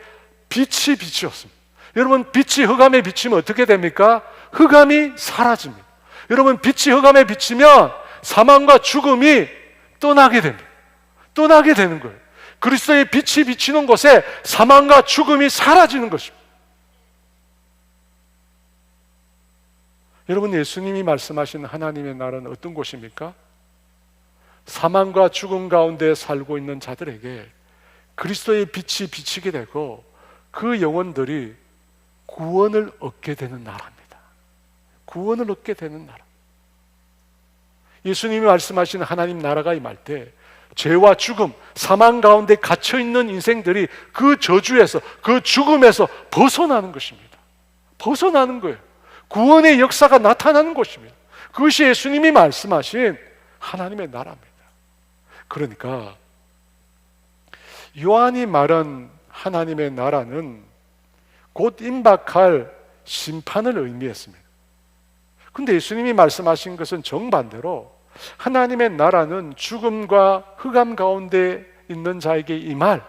빛이 비추었습니다. 여러분, 빛이 흑암에 비치면 어떻게 됩니까? 흑암이 사라집니다. 여러분, 빛이 흑암에 비치면 사망과 죽음이 떠나게 됩니다. 떠나게 되는 거예요. 그리스도의 빛이 비치는 곳에 사망과 죽음이 사라지는 것입니다. 여러분, 예수님이 말씀하신 하나님의 나라는 어떤 곳입니까? 사망과 죽음 가운데 살고 있는 자들에게 그리스도의 빛이 비치게 되고 그 영혼들이 구원을 얻게 되는 나라입니다. 구원을 얻게 되는 나라. 예수님이 말씀하신 하나님 나라가 임할 때 죄와 죽음, 사망 가운데 갇혀있는 인생들이 그 저주에서, 그 죽음에서 벗어나는 것입니다. 벗어나는 거예요. 구원의 역사가 나타나는 것입니다. 그것이 예수님이 말씀하신 하나님의 나라입니다. 그러니까 요한이 말한 하나님의 나라는 곧 임박할 심판을 의미했습니다. 그런데 예수님이 말씀하신 것은 정반대로 하나님의 나라는 죽음과 흑암 가운데 있는 자에게 임할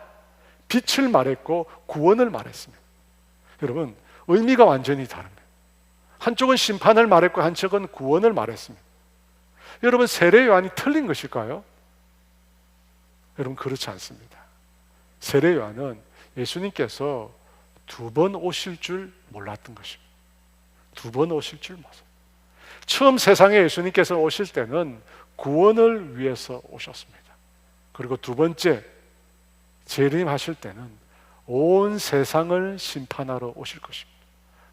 빛을 말했고 구원을 말했습니다. 여러분, 의미가 완전히 다릅니다. 한쪽은 심판을 말했고 한쪽은 구원을 말했습니다. 여러분, 세례 요한이 틀린 것일까요? 여러분, 그렇지 않습니다. 세례 요한은 예수님께서 두 번 오실 줄 몰랐던 것입니다. 두 번 오실 줄 몰랐어요. 처음 세상에 예수님께서 오실 때는 구원을 위해서 오셨습니다. 그리고 두 번째 재림하실 때는 온 세상을 심판하러 오실 것입니다.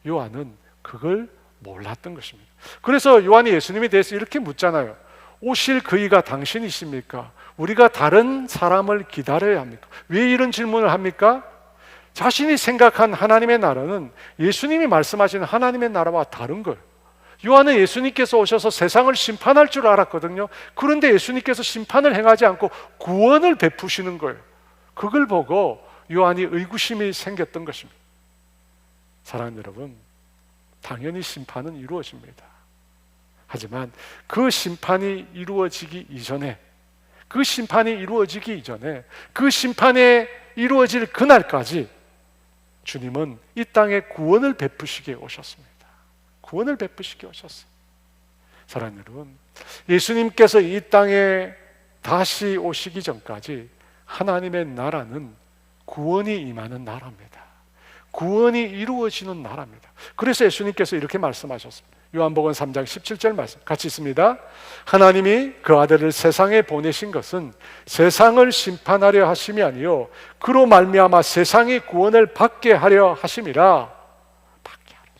요한은 그걸 몰랐던 것입니다. 그래서 요한이 예수님에 대해서 이렇게 묻잖아요. 오실 그이가 당신이십니까? 우리가 다른 사람을 기다려야 합니까? 왜 이런 질문을 합니까? 자신이 생각한 하나님의 나라는 예수님이 말씀하신 하나님의 나라와 다른 거예요. 요한은 예수님께서 오셔서 세상을 심판할 줄 알았거든요. 그런데 예수님께서 심판을 행하지 않고 구원을 베푸시는 거예요. 그걸 보고 요한이 의구심이 생겼던 것입니다. 사랑하는 여러분, 당연히 심판은 이루어집니다. 하지만 그 심판이 이루어지기 이전에, 그 심판이 이루어질 그날까지 주님은 이 땅에 구원을 베푸시게 오셨습니다. 구원을 베푸시게 오셨어요. 사랑하는 여러분, 예수님께서 이 땅에 다시 오시기 전까지 하나님의 나라는 구원이 임하는 나라입니다. 구원이 이루어지는 나라입니다. 그래서 예수님께서 이렇게 말씀하셨습니다. 요한복음 3장 17절 말씀 같이 있습니다. 하나님이 그 아들을 세상에 보내신 것은 세상을 심판하려 하심이 아니요 그로 말미암아 세상이 구원을 받게 하려 하심이라. 받게 하려.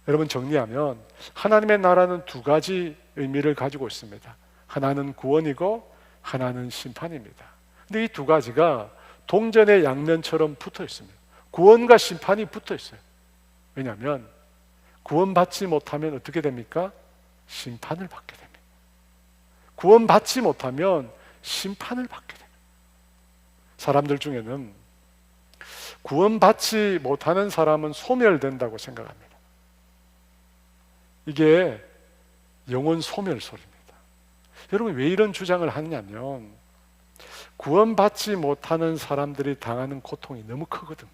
여러분, 정리하면 하나님의 나라는 두 가지 의미를 가지고 있습니다. 하나는 구원이고 하나는 심판입니다. 근데 이 두 가지가 동전의 양면처럼 붙어 있습니다. 구원과 심판이 붙어 있어요. 왜냐하면 구원받지 못하면 어떻게 됩니까? 심판을 받게 됩니다. 구원받지 못하면 심판을 받게 됩니다. 사람들 중에는 구원받지 못하는 사람은 소멸된다고 생각합니다. 이게 영혼 소멸 소리입니다. 여러분, 왜 이런 주장을 하느냐면 구원받지 못하는 사람들이 당하는 고통이 너무 크거든요.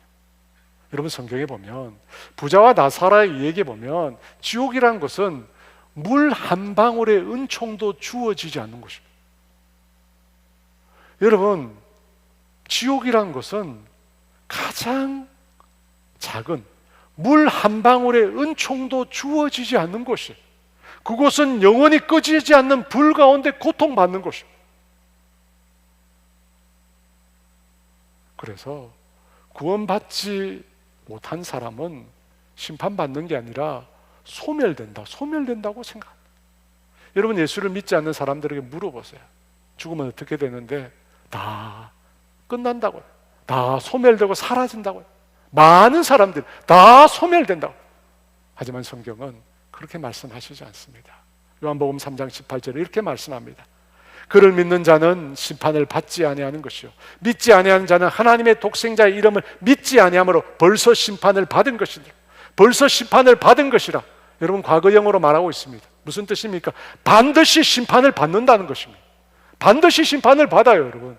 여러분, 성경에 보면 부자와 나사라의 이야기에 보면 지옥이란 것은 물 한 방울의 은총도 주어지지 않는 것입니다. 여러분, 지옥이란 것은 가장 작은 물 한 방울의 은총도 주어지지 않는 곳이에요. 그곳은 영원히 꺼지지 않는 불 가운데 고통받는 곳입니다. 그래서 구원받지 못한 사람은 심판받는 게 아니라 소멸된다고 생각합니다. 여러분, 예수를 믿지 않는 사람들에게 물어보세요. 죽으면 어떻게 되는데? 다 끝난다고요. 다 소멸되고 사라진다고요. 많은 사람들 다 소멸된다고. 하지만 성경은 그렇게 말씀하시지 않습니다. 요한복음 3장 18절에 이렇게 말씀합니다. 그를 믿는 자는 심판을 받지 아니하는 것이요 믿지 아니하는 자는 하나님의 독생자의 이름을 믿지 아니함으로 벌써 심판을 받은 것이라. 벌써 심판을 받은 것이라. 여러분, 과거형으로 말하고 있습니다. 무슨 뜻입니까? 반드시 심판을 받는다는 것입니다. 반드시 심판을 받아요. 여러분,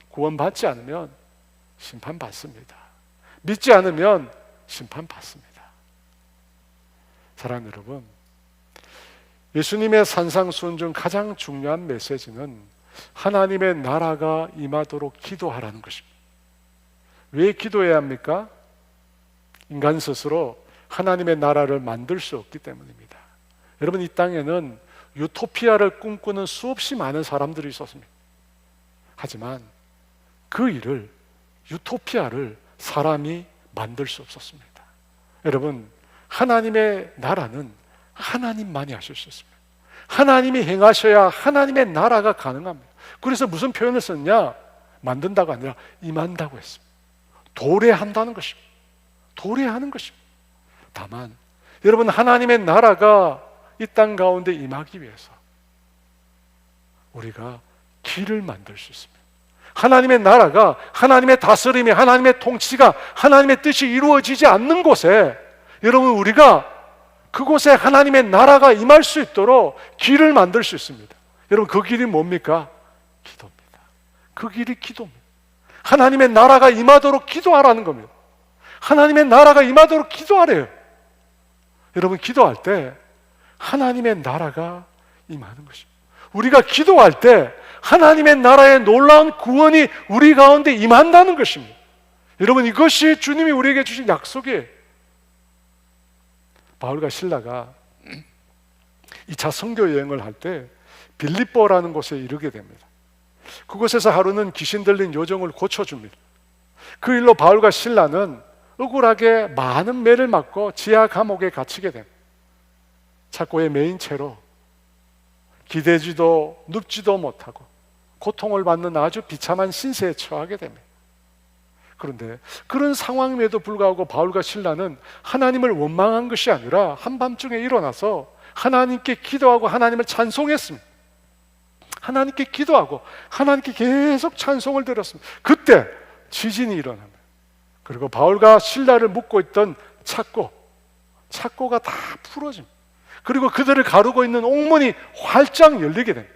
구원받지 않으면 심판받습니다. 믿지 않으면 심판받습니다. 사랑하는 여러분, 예수님의 산상수훈 중 가장 중요한 메시지는 하나님의 나라가 임하도록 기도하라는 것입니다. 왜 기도해야 합니까? 인간 스스로 하나님의 나라를 만들 수 없기 때문입니다. 여러분, 이 땅에는 유토피아를 꿈꾸는 수없이 많은 사람들이 있었습니다. 하지만 그 일을, 유토피아를 사람이 만들 수 없었습니다. 여러분, 하나님의 나라는 하나님만이 하실 수 있습니다. 하나님이 행하셔야 하나님의 나라가 가능합니다. 그래서 무슨 표현을 썼냐? 만든다가 아니라 임한다고 했습니다. 도래한다는 것입니다. 도래하는 것입니다. 다만 여러분, 하나님의 나라가 이 땅 가운데 임하기 위해서 우리가 길을 만들 수 있습니다. 하나님의 나라가, 하나님의 다스림이, 하나님의 통치가, 하나님의 뜻이 이루어지지 않는 곳에 여러분, 우리가 그곳에 하나님의 나라가 임할 수 있도록 길을 만들 수 있습니다. 여러분, 그 길이 뭡니까? 기도입니다. 그 길이 기도입니다. 하나님의 나라가 임하도록 기도하라는 겁니다. 하나님의 나라가 임하도록 기도하래요. 여러분, 기도할 때 하나님의 나라가 임하는 것입니다. 우리가 기도할 때 하나님의 나라의 놀라운 구원이 우리 가운데 임한다는 것입니다. 여러분, 이것이 주님이 우리에게 주신 약속이에요. 바울과 실라가 2차 선교 여행을 할 때 빌립보라는 곳에 이르게 됩니다. 그곳에서 하루는 귀신 들린 요정을 고쳐줍니다. 그 일로 바울과 실라는 억울하게 많은 매를 맞고 지하 감옥에 갇히게 됩니다. 착고에 매인 채로 기대지도 눕지도 못하고 고통을 받는 아주 비참한 신세에 처하게 됩니다. 그런데 그런 상황임에도 불구하고 바울과 실라는 하나님을 원망한 것이 아니라 한밤중에 일어나서 하나님께 기도하고 하나님을 찬송했습니다. 하나님께 기도하고 하나님께 계속 찬송을 드렸습니다. 그때 지진이 일어납니다. 그리고 바울과 실라를 묶고 있던 착고가 다 풀어집니다. 그리고 그들을 가르고 있는 옥문이 활짝 열리게 됩니다.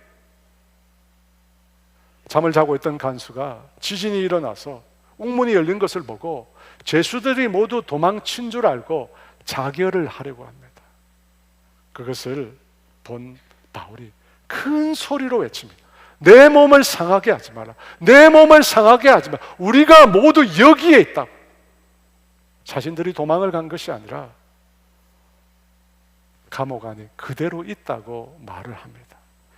잠을 자고 있던 간수가 지진이 일어나서 옥문이 열린 것을 보고 죄수들이 모두 도망친 줄 알고 자결을 하려고 합니다. 그것을 본 바울이 큰 소리로 외칩니다. 내 몸을 상하게 하지 마라. 내 몸을 상하게 하지 마라. 우리가 모두 여기에 있다. 자신들이 도망을 간 것이 아니라 감옥 안에 그대로 있다고 말을 합니다.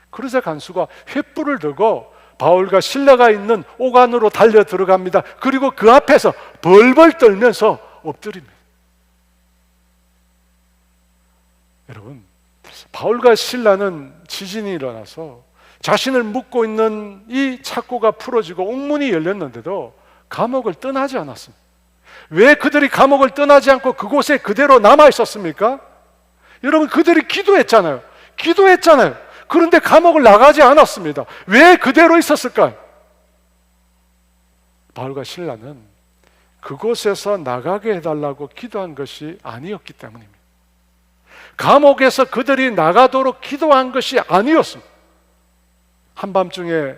그러자 간수가 횃불을 들고 바울과 실라가 있는 옥 안으로 달려 들어갑니다. 그리고 그 앞에서 벌벌 떨면서 엎드립니다. 여러분, 바울과 실라는 지진이 일어나서 자신을 묶고 있는 이 착고가 풀어지고 옥문이 열렸는데도 감옥을 떠나지 않았습니다. 왜 그들이 감옥을 떠나지 않고 그곳에 그대로 남아 있었습니까? 여러분, 그들이 기도했잖아요. 그런데 감옥을 나가지 않았습니다. 왜 그대로 있었을까요? 바울과 신라는 그곳에서 나가게 해달라고 기도한 것이 아니었기 때문입니다. 감옥에서 그들이 나가도록 기도한 것이 아니었습니다. 한밤중에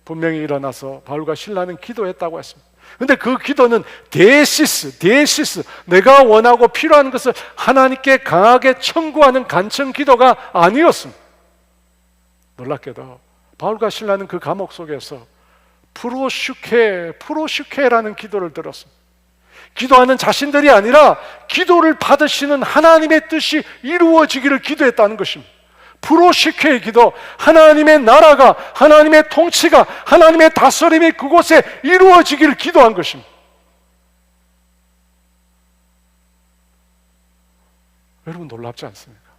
분명히 일어나서 바울과 신라는 기도했다고 했습니다. 그런데 그 기도는 데시스, 내가 원하고 필요한 것을 하나님께 강하게 청구하는 간청 기도가 아니었습니다. 놀랍게도 바울과 신라는 그 감옥 속에서 프로슈케라는 기도를 들었습니다. 기도하는 자신들이 아니라 기도를 받으시는 하나님의 뜻이 이루어지기를 기도했다는 것입니다. 프로슈케의 기도, 하나님의 나라가, 하나님의 통치가, 하나님의 다스림이 그곳에 이루어지기를 기도한 것입니다. 여러분 놀랍지 않습니까?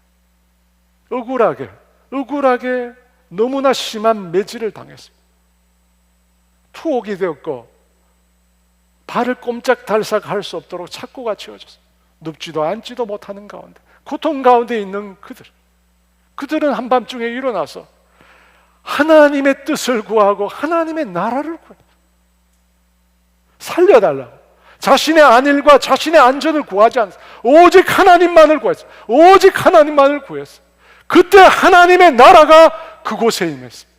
억울하게 너무나 심한 매질을 당했습니다. 투옥이 되었고 발을 꼼짝달싹 할 수 없도록 착고가 치워졌습니다. 눕지도 앉지도 못하는 가운데, 고통 가운데 있는 그들은 한밤중에 일어나서 하나님의 뜻을 구하고 하나님의 나라를 구해요. 살려달라고. 자신의 안일과 자신의 안전을 구하지 않았어요. 오직 하나님만을 구했어요. 오직 하나님만을 구했어요. 그때 하나님의 나라가 그곳에 임했습니다.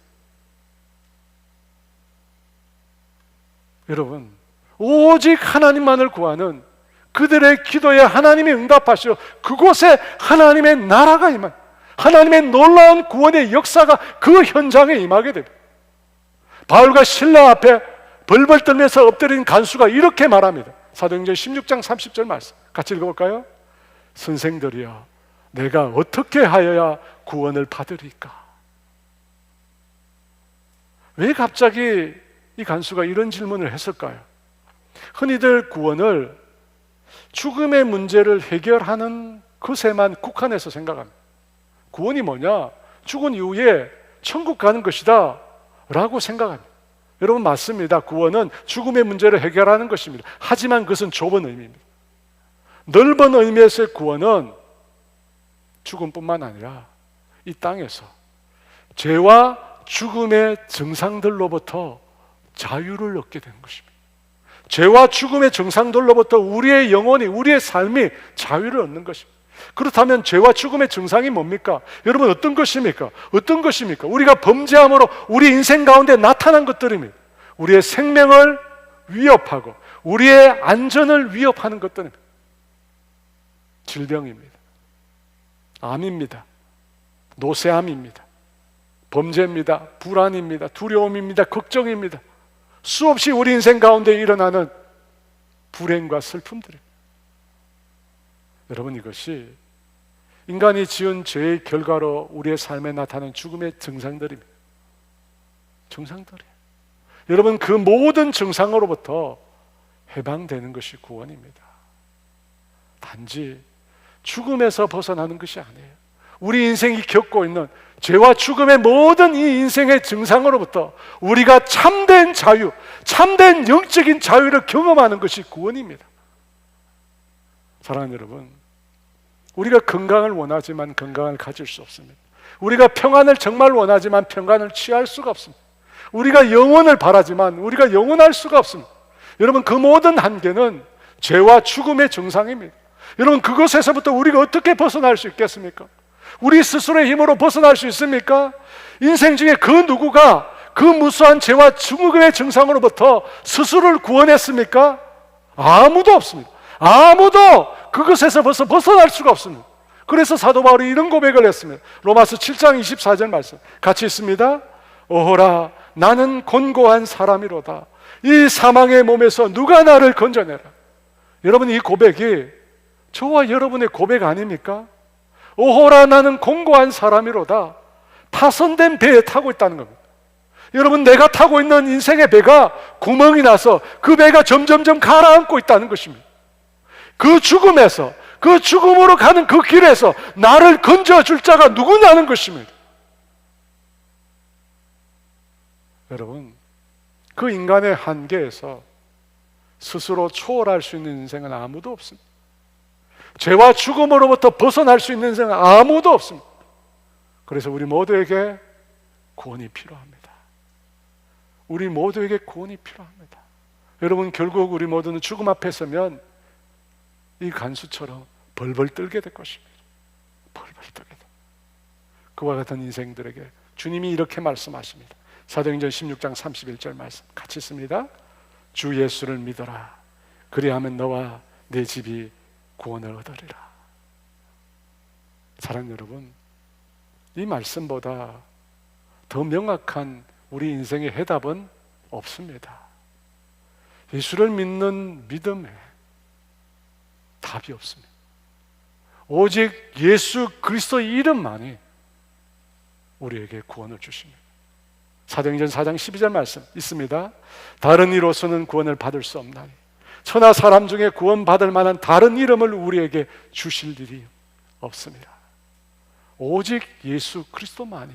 여러분, 오직 하나님만을 구하는 그들의 기도에 하나님이 응답하시어 그곳에 하나님의 나라가 임한, 하나님의 놀라운 구원의 역사가 그 현장에 임하게 됩니다. 바울과 신라 앞에 벌벌 떨면서 엎드린 간수가 이렇게 말합니다. 사도행전 16장 30절 말씀 같이 읽어볼까요? 선생들이여, 내가 어떻게 하여야 구원을 받으리까? 왜 갑자기 이 간수가 이런 질문을 했을까요? 흔히들 구원을 죽음의 문제를 해결하는 것에만 국한해서 생각합니다. 구원이 뭐냐? 죽은 이후에 천국 가는 것이다 라고 생각합니다. 여러분 맞습니다. 구원은 죽음의 문제를 해결하는 것입니다. 하지만 그것은 좁은 의미입니다. 넓은 의미에서의 구원은 죽음뿐만 아니라 이 땅에서 죄와 죽음의 증상들로부터 자유를 얻게 되는 것입니다. 죄와 죽음의 증상들로부터 우리의 영혼이, 우리의 삶이 자유를 얻는 것입니다. 그렇다면 죄와 죽음의 증상이 뭡니까? 여러분 어떤 것입니까? 우리가 범죄함으로 우리 인생 가운데 나타난 것들입니다. 우리의 생명을 위협하고 우리의 안전을 위협하는 것들입니다. 질병입니다. 암입니다. 노쇠함입니다. 범죄입니다. 불안입니다. 두려움입니다. 걱정입니다. 수없이 우리 인생 가운데 일어나는 불행과 슬픔들입니다. 여러분 이것이 인간이 지은 죄의 결과로 우리의 삶에 나타나는 죽음의 증상들입니다. 증상들이에요. 여러분 그 모든 증상으로부터 해방되는 것이 구원입니다. 단지 죽음에서 벗어나는 것이 아니에요. 우리 인생이 겪고 있는 죄와 죽음의 모든 이 인생의 증상으로부터 우리가 참된 자유, 참된 영적인 자유를 경험하는 것이 구원입니다. 사랑하는 여러분, 우리가 건강을 원하지만 건강을 가질 수 없습니다. 우리가 평안을 정말 원하지만 평안을 취할 수가 없습니다. 우리가 영원을 바라지만 우리가 영원할 수가 없습니다. 여러분 그 모든 한계는 죄와 죽음의 증상입니다. 여러분 그것에서부터 우리가 어떻게 벗어날 수 있겠습니까? 우리 스스로의 힘으로 벗어날 수 있습니까? 인생 중에 그 누구가 그 무수한 죄와 죽음의 증상으로부터 스스로를 구원했습니까? 아무도 없습니다. 아무도 그것에서 벗어날 수가 없습니다. 그래서 사도 바울이 이런 고백을 했습니다. 로마서 7장 24절 말씀 같이 있습니다. 오호라 나는 곤고한 사람이로다. 이 사망의 몸에서 누가 나를 건져내라. 여러분 이 고백이 저와 여러분의 고백 아닙니까? 오호라 나는 곤고한 사람이로다. 파손된 배에 타고 있다는 겁니다. 여러분 내가 타고 있는 인생의 배가 구멍이 나서 그 배가 점점점 가라앉고 있다는 것입니다. 그 죽음에서, 그 죽음으로 가는 그 길에서 나를 건져줄 자가 누구냐는 것입니다. 여러분 그 인간의 한계에서 스스로 초월할 수 있는 인생은 아무도 없습니다. 죄와 죽음으로부터 벗어날 수 있는 인생은 아무도 없습니다. 그래서 우리 모두에게 구원이 필요합니다. 우리 모두에게 구원이 필요합니다. 여러분, 결국 우리 모두는 죽음 앞에 서면 이 간수처럼 벌벌 떨게 될 것입니다. 벌벌 떨게 될. 그와 같은 인생들에게 주님이 이렇게 말씀하십니다. 사도행전 16장 31절 말씀 같이 씁니다. 주 예수를 믿어라. 그리하면 너와 내 집이 구원을 얻으리라. 사랑하는 여러분, 이 말씀보다 더 명확한 우리 인생의 해답은 없습니다. 예수를 믿는 믿음에 답이 없습니다. 오직 예수 그리스도의 이름만이 우리에게 구원을 주십니다. 사도행전 4장 12절 말씀 있습니다. 다른 이로서는 구원을 받을 수 없나니 천하 사람 중에 구원받을 만한 다른 이름을 우리에게 주실 일이 없습니다. 오직 예수 그리스도만이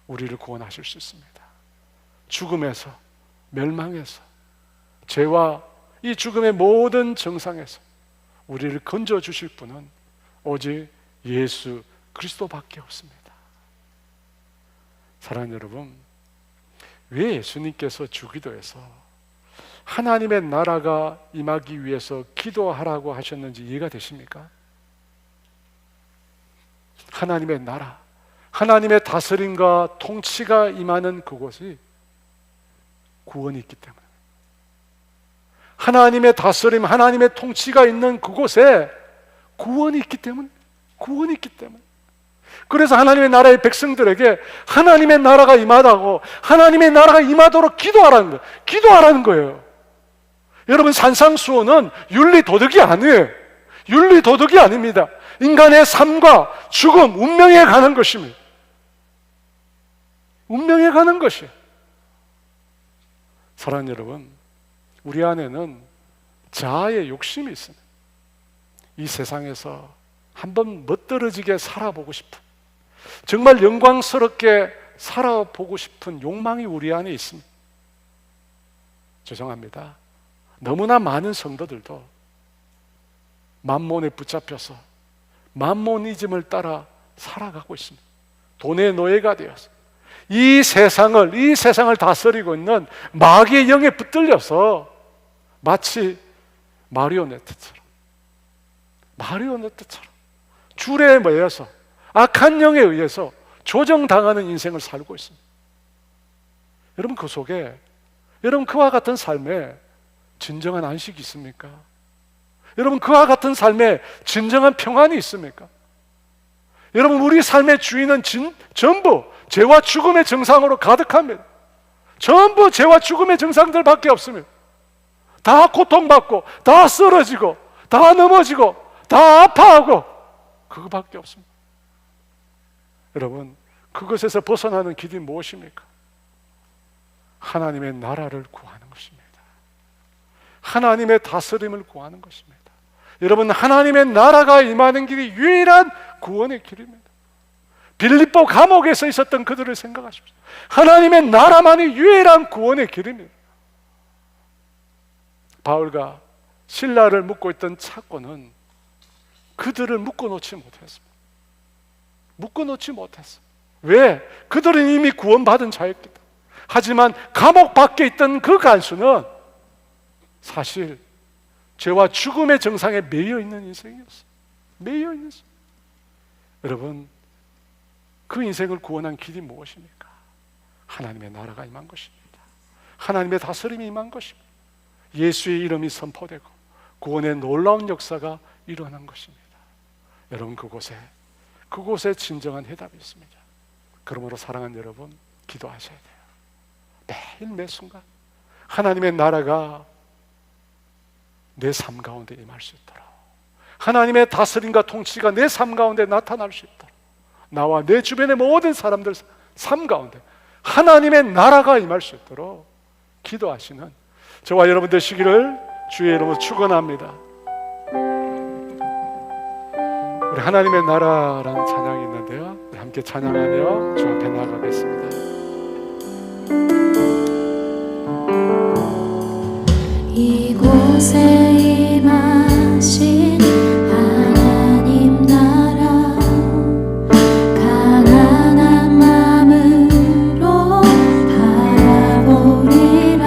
우리를 구원하실 수 있습니다. 죽음에서, 멸망에서, 죄와 이 죽음의 모든 정상에서 우리를 건져주실 분은 오직 예수 그리스도밖에 없습니다. 사랑하는 여러분, 왜 예수님께서 주기도에서 하나님의 나라가 임하기 위해서 기도하라고 하셨는지 이해가 되십니까? 하나님의 나라, 하나님의 다스림과 통치가 임하는 그곳이 구원이 있기 때문에, 하나님의 다스림, 하나님의 통치가 있는 그곳에 구원이 있기 때문에, 구원이 있기 때문에. 그래서 하나님의 나라의 백성들에게 하나님의 나라가 임하다고, 하나님의 나라가 임하도록 기도하라는 거예요. 기도하라는 거예요. 여러분, 산상수호는 윤리도덕이 아니에요. 윤리도덕이 아닙니다. 인간의 삶과 죽음, 운명에 관한 것입니다. 운명에 관한 것이에요. 사랑하는 여러분, 우리 안에는 자아의 욕심이 있습니다. 이 세상에서 한번 멋들어지게 살아보고 싶은, 정말 영광스럽게 살아보고 싶은 욕망이 우리 안에 있습니다. 죄송합니다. 너무나 많은 성도들도 만몬에 붙잡혀서 만모니즘을 따라 살아가고 있습니다. 돈의 노예가 되어서 이 세상을 다스리고 있는 마귀의 영에 붙들려서 마치 마리오네트처럼 줄에 매여서 악한 영에 의해서 조정당하는 인생을 살고 있습니다. 여러분, 그 속에 여러분 그와 같은 삶에 진정한 안식이 있습니까? 여러분, 그와 같은 삶에 진정한 평안이 있습니까? 여러분, 우리 삶의 주인은 전부 죄와 죽음의 정상으로 가득합니다. 전부 죄와 죽음의 정상들밖에 없습니다. 다 고통받고, 다 쓰러지고, 다 넘어지고, 다 아파하고, 그거밖에 없습니다. 여러분, 그것에서 벗어나는 길이 무엇입니까? 하나님의 나라를 구하는 것입니다. 하나님의 다스림을 구하는 것입니다. 여러분, 하나님의 나라가 임하는 길이 유일한 구원의 길입니다. 빌립보 감옥에서 있었던 그들을 생각하십시오. 하나님의 나라만이 유일한 구원의 길입니다. 바울과 실라를 묶고 있던 착고는 그들을 묶어놓지 못했습니다. 묶어놓지 못했어요. 왜? 그들은 이미 구원받은 자였기 때문에. 하지만 감옥 밖에 있던 그 간수는 사실 죄와 죽음의 정상에 매여 있는 인생이었어요. 매여 있는 인생. 여러분, 그 인생을 구원한 길이 무엇입니까? 하나님의 나라가 임한 것입니다. 하나님의 다스림이 임한 것입니다. 예수의 이름이 선포되고 구원의 놀라운 역사가 일어난 것입니다. 여러분, 그곳에 진정한 해답이 있습니다. 그러므로 사랑하는 여러분, 기도하셔야 돼요. 매일 매 순간 하나님의 나라가 내 삶 가운데 임할 수 있도록, 하나님의 다스림과 통치가 내 삶 가운데 나타날 수 있도록, 나와 내 주변의 모든 사람들 삶 가운데 하나님의 나라가 임할 수 있도록 기도하시는 저와 여러분 되시기를 주의 이름으로 축원합니다. 우리 하나님의 나라라는 찬양이 있는데요, 우리 함께 찬양하며 주 앞에 나아가겠습니다.
이곳에 임하신 하나님 나라, 강한 마음으로 바라보리라.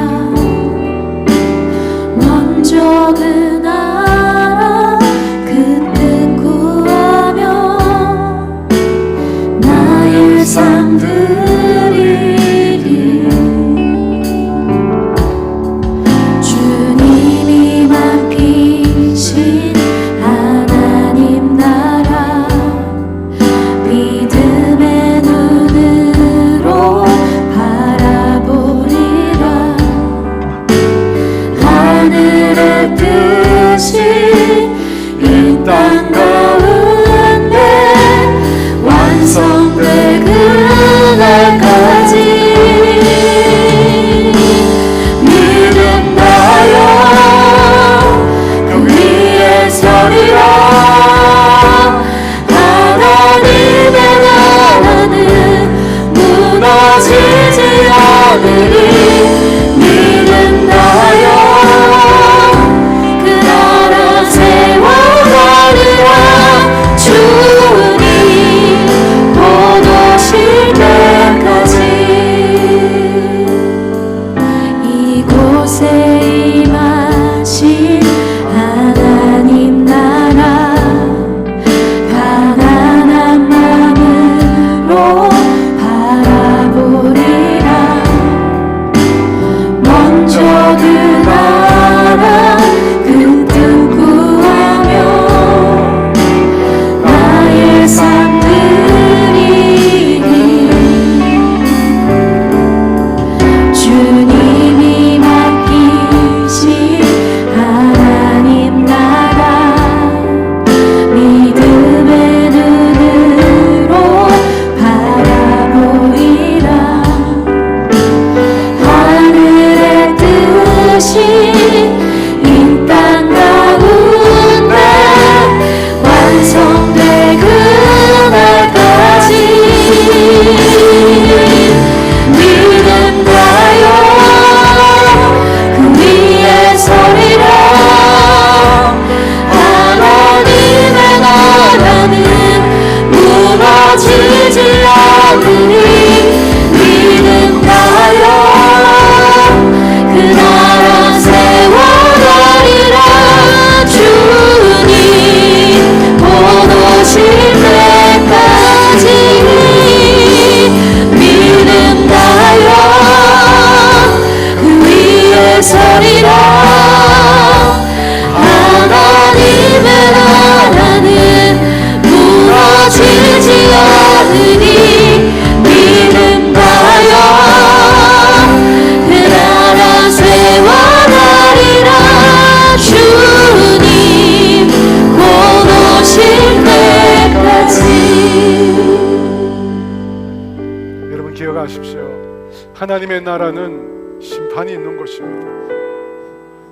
하나님의 나라는 심판이 있는 곳입니다.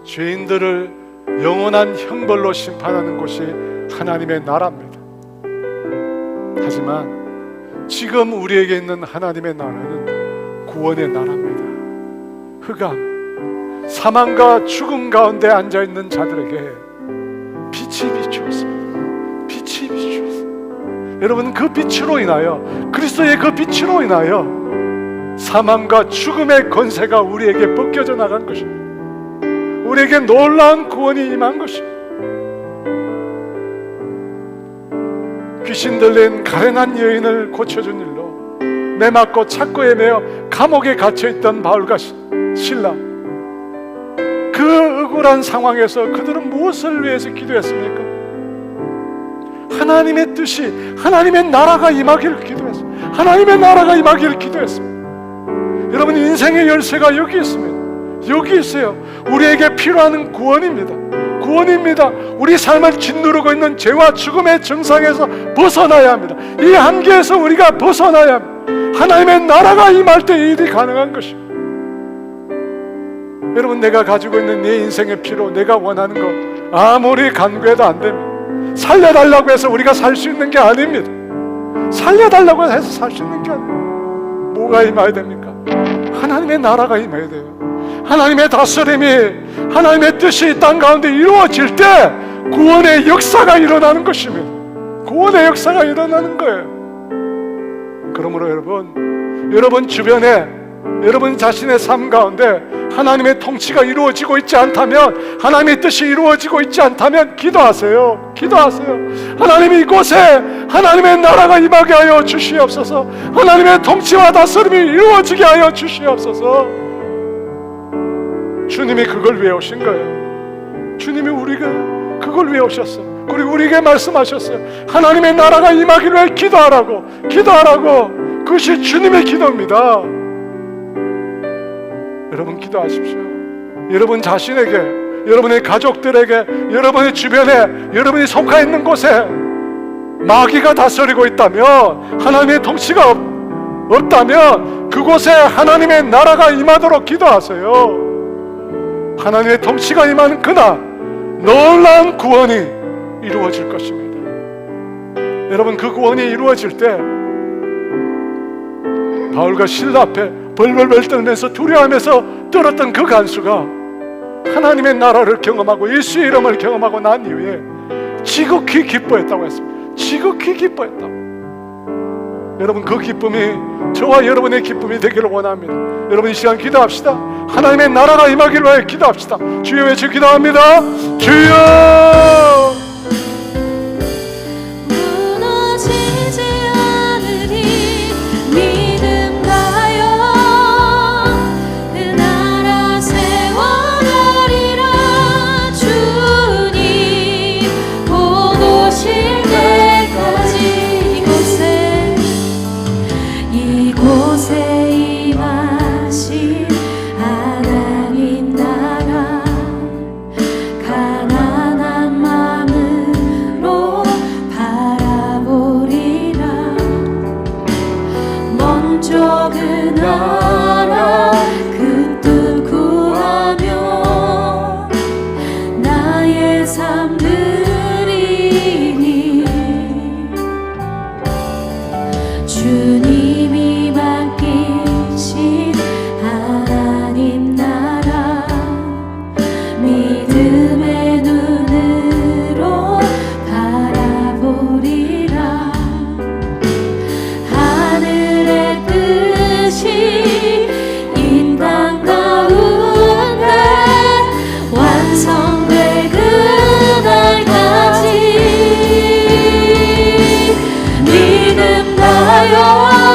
죄인들을 영원한 형벌로 심판하는 곳이 하나님의 나라입니다. 하지만 지금 우리에게 있는 하나님의 나라는 구원의 나라입니다. 흑암, 사망과 죽음 가운데 앉아있는 자들에게 빛이 비추었습니다. 빛이 비추었습니다. 여러분, 그 빛으로 인하여, 그리스도의 그 빛으로 인하여 사망과 죽음의 권세가 우리에게 벗겨져 나간 것입니다. 우리에게 놀라운 구원이 임한 것입니다. 귀신 들린 가련한 여인을 고쳐준 일로 매맞고 찾고 헤매어 감옥에 갇혀있던 바울과 실라, 그 억울한 상황에서 그들은 무엇을 위해서 기도했습니까? 하나님의 뜻이, 하나님의 나라가 임하기를 기도했습니다. 하나님의 나라가 임하기를 기도했습니다. 여러분, 인생의 열쇠가 여기 있습니다. 여기 있어요. 우리에게 필요한 구원입니다. 구원입니다. 우리 삶을 짓누르고 있는 죄와 죽음의 정상에서 벗어나야 합니다. 이 한계에서 우리가 벗어나야 합니다. 하나님의 나라가 임할 때 이 일이 가능한 것입니다. 여러분, 내가 가지고 있는 내 인생의 피로 내가 원하는 것 아무리 간구해도 안 됩니다. 살려달라고 해서 우리가 살 수 있는 게 아닙니다. 살려달라고 해서 살 수 있는 게 아닙니다. 뭐가 임해야 됩니까? 하나님의 나라가 임해야 돼요. 하나님의 다스림이, 하나님의 뜻이 땅 가운데 이루어질 때 구원의 역사가 일어나는 것입니다. 구원의 역사가 일어나는 거예요. 그러므로 여러분 주변에, 여러분 자신의 삶 가운데 하나님의 통치가 이루어지고 있지 않다면, 하나님의 뜻이 이루어지고 있지 않다면 기도하세요. 기도하세요. 하나님, 이곳에 하나님의 나라가 임하게 하여 주시옵소서. 하나님의 통치와 다스림이 이루어지게 하여 주시옵소서. 주님이 그걸 위해 오신 거예요. 주님이 우리가 그걸 위해 오셨어요. 그리고 우리에게 말씀하셨어요. 하나님의 나라가 임하기를 위해 기도하라고, 기도하라고. 그것이 주님의 기도입니다. 여러분, 기도하십시오. 여러분 자신에게, 여러분의 가족들에게, 여러분의 주변에, 여러분이 속해 있는 곳에 마귀가 다스리고 있다면, 하나님의 통치가 없다면 그곳에 하나님의 나라가 임하도록 기도하세요. 하나님의 통치가 임하는 그날 놀라운 구원이 이루어질 것입니다. 여러분, 그 구원이 이루어질 때 바울과 실라 앞에 벌벌벌 떨면서 두려워하면서 떨었던 그 간수가 하나님의 나라를 경험하고 예수의 이름을 경험하고 난 이후에 지극히 기뻐했다고 했습니다. 지극히 기뻐했다고. 여러분, 그 기쁨이 저와 여러분의 기쁨이 되기를 원합니다. 여러분, 이 시간 기도합시다. 하나님의 나라가 임하기를 위해 기도합시다. 주여 외쳐 기도합니다. 주여!
무너지지 않으리 믿음 가요. 그 나라 세워가리라. 주님 보고 오실 때까지 이곳에 임하신 하나님 나라, 가난한 마음으로 바라보리라. 먼저 그 나라 그 뜻 구하며 나의 삶 드리니 주님이 맡기신 하나님 나라, 믿음의 눈으로 바라보리라. 하늘의 뜻이 이 땅 가운데 완성될 그날까지 믿음 가요.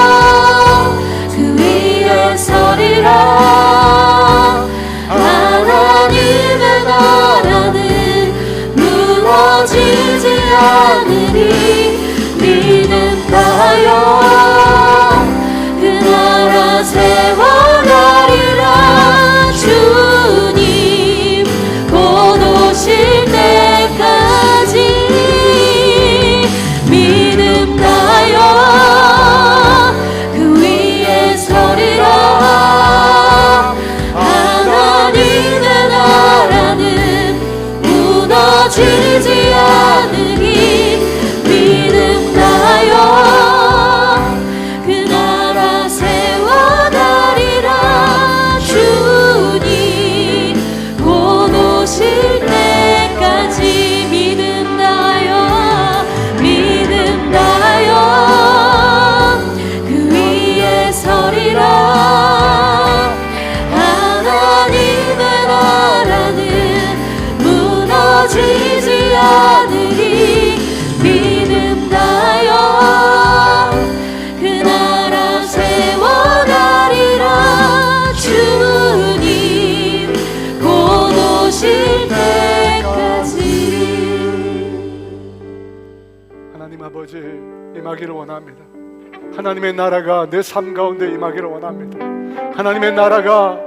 하나님 아버지 임하기를 원합니다. 하나님의 나라가 내 삶 가운데 임하기를 원합니다. 하나님의 나라가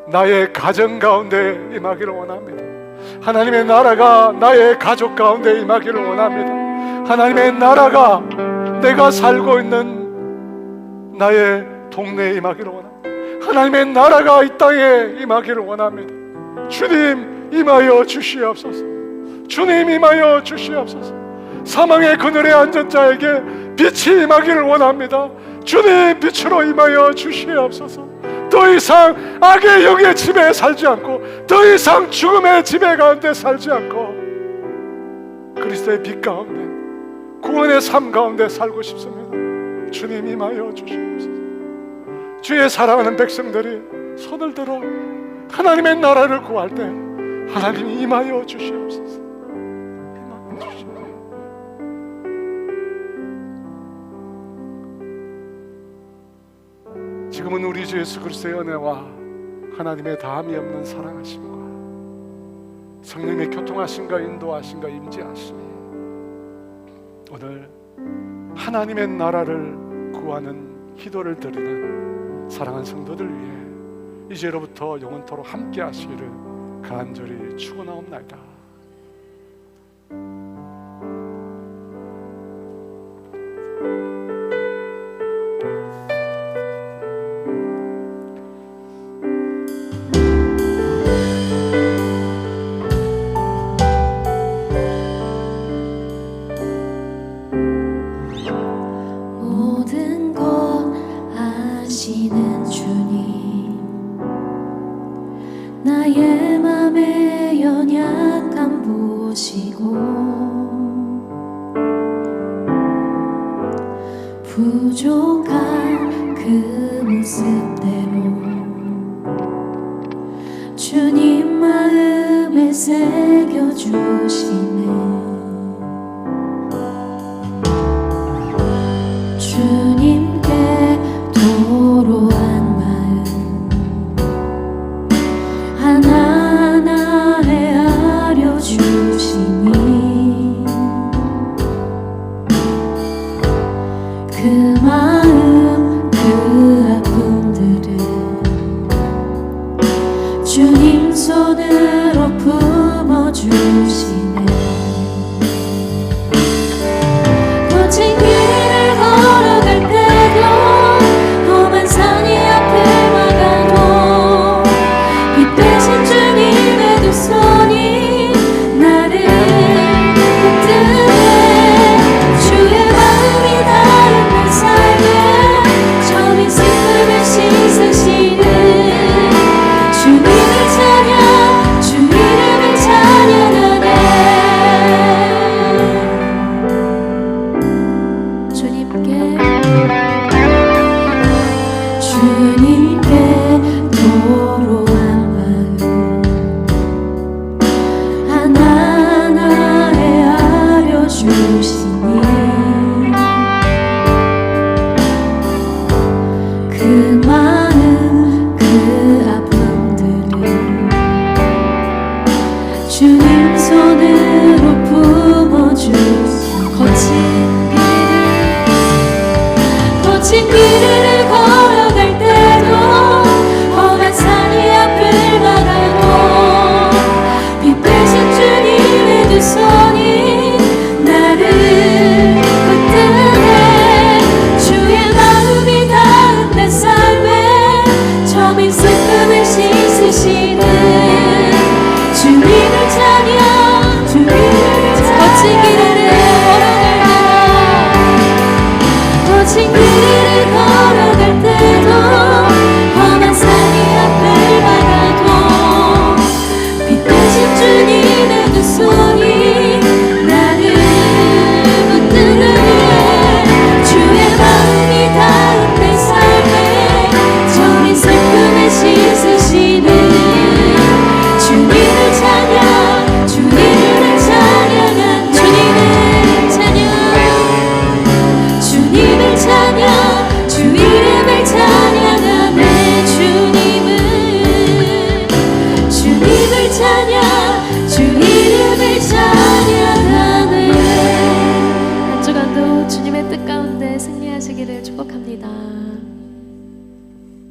나의 가정 가운데 임하기를 원합니다. 하나님의 나라가 나의 가족 가운데 임하기를 원합니다. 하나님의 나라가 내가 살고 있는 나의 동네에 임하기를 원합니다. 하나님의 나라가 이 땅에 임하기를 원합니다. 주님 임하여 주시옵소서. 주님 임하여 주시옵소서. 사망의 그늘에 앉은 자에게 빛이 임하기를 원합니다. 주님 빛으로 임하여 주시옵소서. 더 이상 악의 영의 지배에 살지 않고, 더 이상 죽음의 지배 가운데 살지 않고, 그리스도의 빛 가운데 구원의 삶 가운데 살고 싶습니다. 주님 임하여 주시옵소서. 주의 사랑하는 백성들이 손을 들어 하나님의 나라를 구할 때 하나님이 임하여 주시옵소서. 임하여 주시옵소서. 지금은 우리 주 예수 그리스도의 은혜와 하나님의 다함이 없는 사랑하심과 성령의 교통하심과 인도하심과 임재하심이 오늘 하나님의 나라를 구하는 기도를 드리는 사랑하는 성도들 위해 이제로부터 영원토록 함께 하시기를 간절히 축원하옵나이다.
모든 것 아시는 주님, 나의 맘의 연약함 보시고 부족한 그 모습대로 주님 마음에 새겨주시네. 주님께 도로한 마음 하나하나 헤아려 주시니 그 마음 그 아픔들을 주님 손으로 품어주시네. 거친 길을 걸어갈 때도 험한 산이 앞을 막아도 빛 대신 주님의 두 손이 나를 붙드네. 주의 마음이 닿은 내 삶에 처음인 슬픔을 씻으시는 주님을 찬양, 주 이름을 찬양하네. 주님께 도로한 마음 하나하나 헤아려 주시니 그 마음 그 아픔들을 주님 손으로 품어주시니 거친 길을 걸어갈 때도 험한 산이 앞을 막아도 빛 대신 주님의 두 손이 나를 붙드네. 주의 마음이 닿은 내 삶에 처음인 슬픔을 씻으시는 주님을 찬양, 거친 길을 걸어갈 때 거친 길을 걸어갈 되시기를 축복합니다.